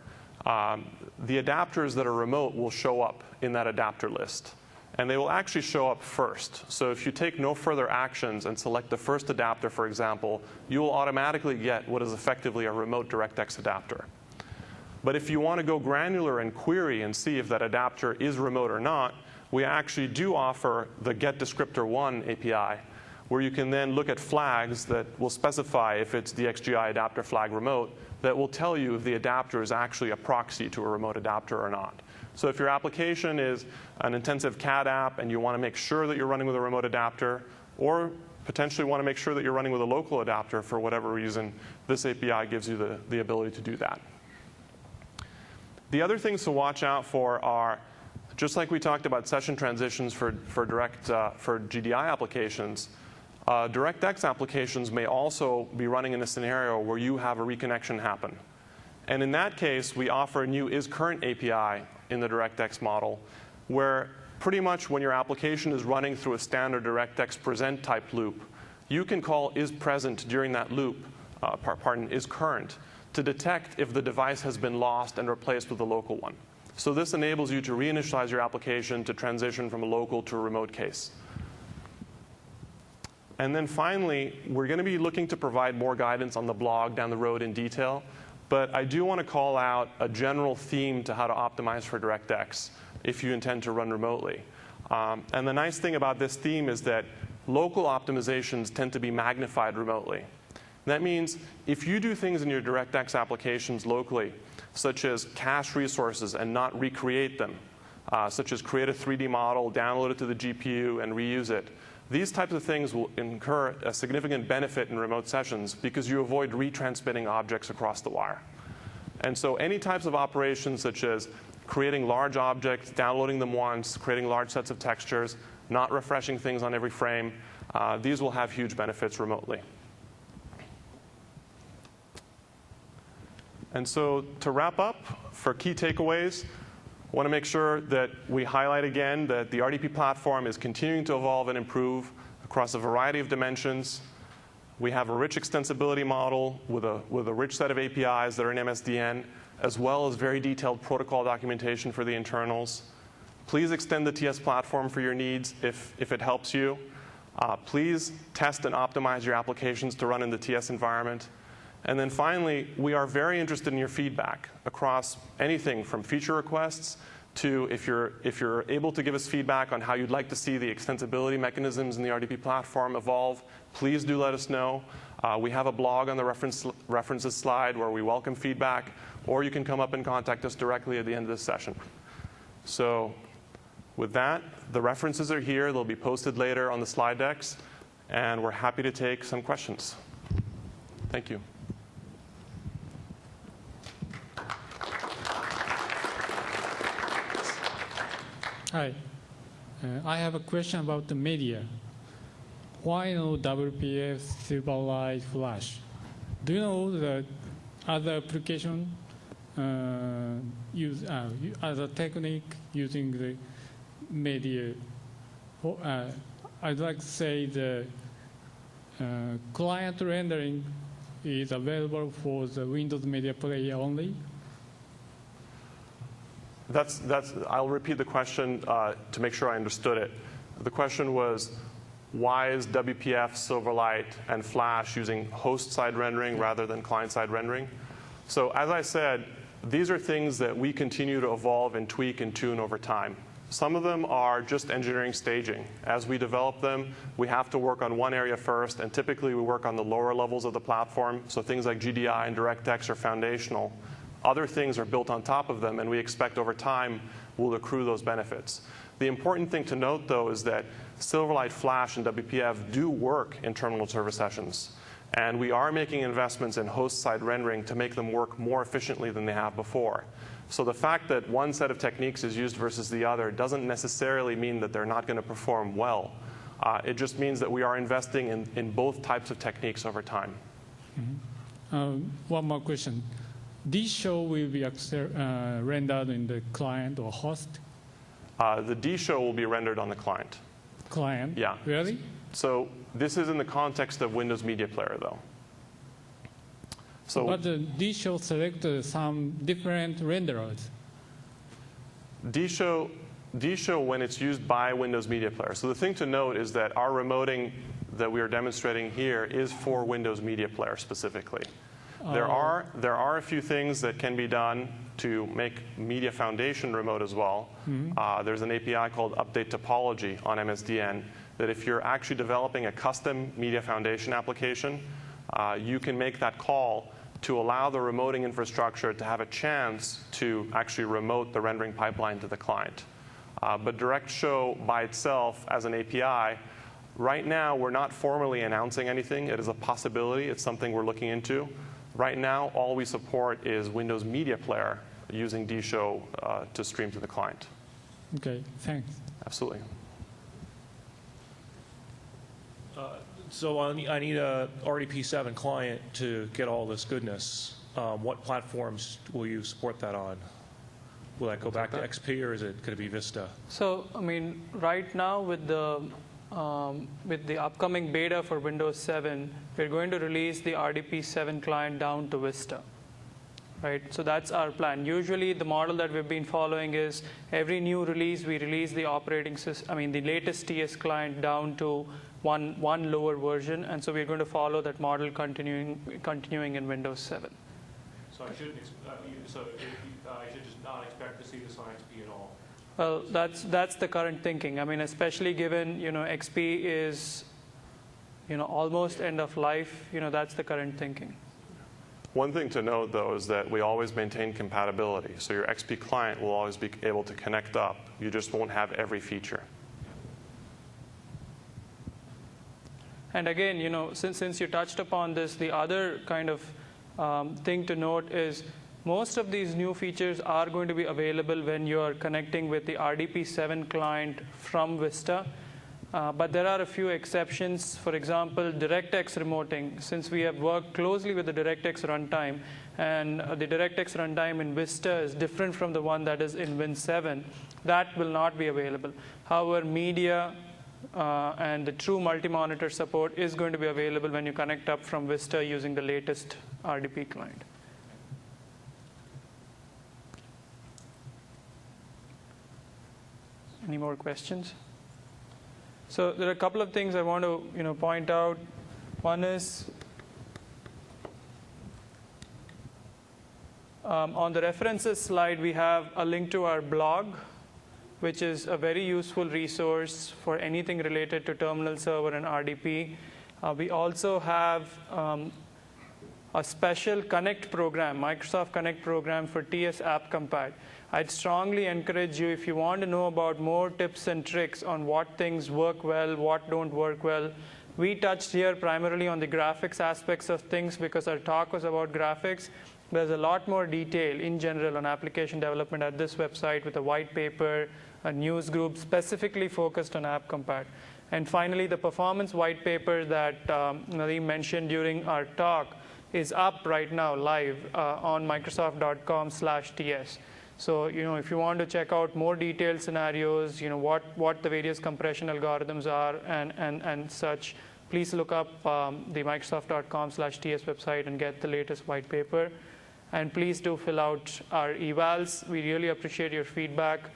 the adapters that are remote will show up in that adapter list. And they will actually show up first. So if you take no further actions and select the first adapter, for example, you will automatically get what is effectively a remote DirectX adapter. But if you want to go granular and query and see if that adapter is remote or not, we actually do offer the getDescriptor1 API, where you can then look at flags that will specify if it's DXGI adapter flag remote, that will tell you if the adapter is actually a proxy to a remote adapter or not. So if your application is an intensive CAD app and you want to make sure that you're running with a remote adapter, or potentially want to make sure that you're running with a local adapter for whatever reason, this API gives you the ability to do that. The other things to watch out for are, just like we talked about session transitions for GDI applications, DirectX applications may also be running in a scenario where you have a reconnection happen. And in that case, we offer a new isCurrent API in the DirectX model, where pretty much when your application is running through a standard DirectX present type loop, you can call isPresent during that loop, isCurrent, to detect if the device has been lost and replaced with a local one. So this enables you to reinitialize your application to transition from a local to a remote case. And then finally, we're going to be looking to provide more guidance on the blog down the road in detail. But I do want to call out a general theme to how to optimize for DirectX if you intend to run remotely. And the nice thing about this theme is that local optimizations tend to be magnified remotely. That means if you do things in your DirectX applications locally, such as cache resources and not recreate them, such as create a 3D model, download it to the GPU, and reuse it, these types of things will incur a significant benefit in remote sessions because you avoid retransmitting objects across the wire. And so any types of operations such as creating large objects, downloading them once, creating large sets of textures, not refreshing things on every frame, these will have huge benefits remotely. And so to wrap up, for key takeaways, I want to make sure that we highlight again that the RDP platform is continuing to evolve and improve across a variety of dimensions. We have a rich extensibility model with a rich set of APIs that are in MSDN, as well as very detailed protocol documentation for the internals. Please extend the TS platform for your needs if it helps you. Please test and optimize your applications to run in the TS environment. And then finally, we are very interested in your feedback across anything from feature requests to if you're able to give us feedback on how you'd like to see the extensibility mechanisms in the RDP platform evolve, please do let us know. We have a blog on the references slide where we welcome feedback, or you can come up and contact us directly at the end of this session. So with that, the references are here. They'll be posted later on the slide decks, and we're happy to take some questions. Thank you. Hi. I have a question about the media. Why no WPF Silverlight Flash? Do you know that other application use other technique using the media? I'd like to say the client rendering is available for the Windows Media Player only. I'll repeat the question to make sure I understood it. The question was, why is WPF, Silverlight, and Flash using host-side rendering rather than client-side rendering? So as I said, these are things that we continue to evolve and tweak and tune over time. Some of them are just engineering staging. As we develop them, we have to work on one area first, and typically we work on the lower levels of the platform, so things like GDI and DirectX are foundational. Other things are built on top of them, and we expect over time we'll accrue those benefits. The important thing to note, though, is that Silverlight, Flash, and WPF do work in terminal service sessions. And we are making investments in host-side rendering to make them work more efficiently than they have before. So the fact that one set of techniques is used versus the other doesn't necessarily mean that they're not going to perform well. It just means that we are investing in both types of techniques over time. One more question. This show will be rendered in the client or host? The D show will be rendered on the client. Client? Yeah. Really? So this is in the context of Windows Media Player, though. So, but D show selected some different renderers. D show, when it's used by Windows Media Player. So the thing to note is that our remoting that we are demonstrating here is for Windows Media Player specifically. There are a few things that can be done to make Media Foundation remote as well. There's an API called Update Topology on MSDN that if you're actually developing a custom Media Foundation application, you can make that call to allow the remoting infrastructure to have a chance to actually remote the rendering pipeline to the client. But Direct Show by itself as an API, right now we're not formally announcing anything. It is a possibility. It's something we're looking into. Right now, all we support is Windows Media Player using D-Show to stream to the client. Okay, thanks. Absolutely. So I need a RDP7 client to get all this goodness. What platforms will you support that on? Will that go back to XP, or is it going to be Vista? So, I mean, right now with the upcoming beta for Windows 7, we're going to release the RDP 7 client down to Vista. Right? So that's our plan. Usually the model that we've been following is every new release, we release the operating system, the latest TS client down to one lower version. And so we're going to follow that model continuing in Windows 7. So I shouldn't. I should just not expect to see this on XP at all. Well, that's the current thinking. Especially given XP is almost end of life. That's the current thinking. One thing to note, though, is that we always maintain compatibility. So your XP client will always be able to connect up. You just won't have every feature. And again, since you touched upon this, the other kind of thing to note is most of these new features are going to be available when you're connecting with the RDP 7 client from Vista. But there are a few exceptions. For example, DirectX remoting. Since we have worked closely with the DirectX runtime, and the DirectX runtime in Vista is different from the one that is in Win 7, that will not be available. However, media and the true multi-monitor support is going to be available when you connect up from Vista using the latest RDP client. Any more questions? So there are a couple of things I want to point out. One is on the references slide, we have a link to our blog, which is a very useful resource for anything related to terminal server and RDP. We also have a special Connect program, Microsoft Connect program for TS App Compat. I'd strongly encourage you, if you want to know about more tips and tricks on what things work well, what don't work well. We touched here primarily on the graphics aspects of things because our talk was about graphics. There's a lot more detail in general on application development at this website with a white paper, a news group specifically focused on App Compat. And finally, the performance white paper that Nadeem mentioned during our talk is up right now live on Microsoft.com/TS. So, if you want to check out more detailed scenarios, what the various compression algorithms are and such, please look up the Microsoft.com/TS website and get the latest white paper. And please do fill out our evals. We really appreciate your feedback.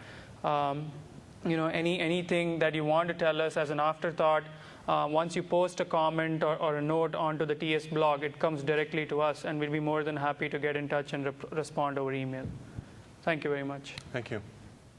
anything that you want to tell us as an afterthought, once you post a comment or a note onto the TS blog, it comes directly to us, and we'll be more than happy to get in touch and respond over email. Thank you very much. Thank you.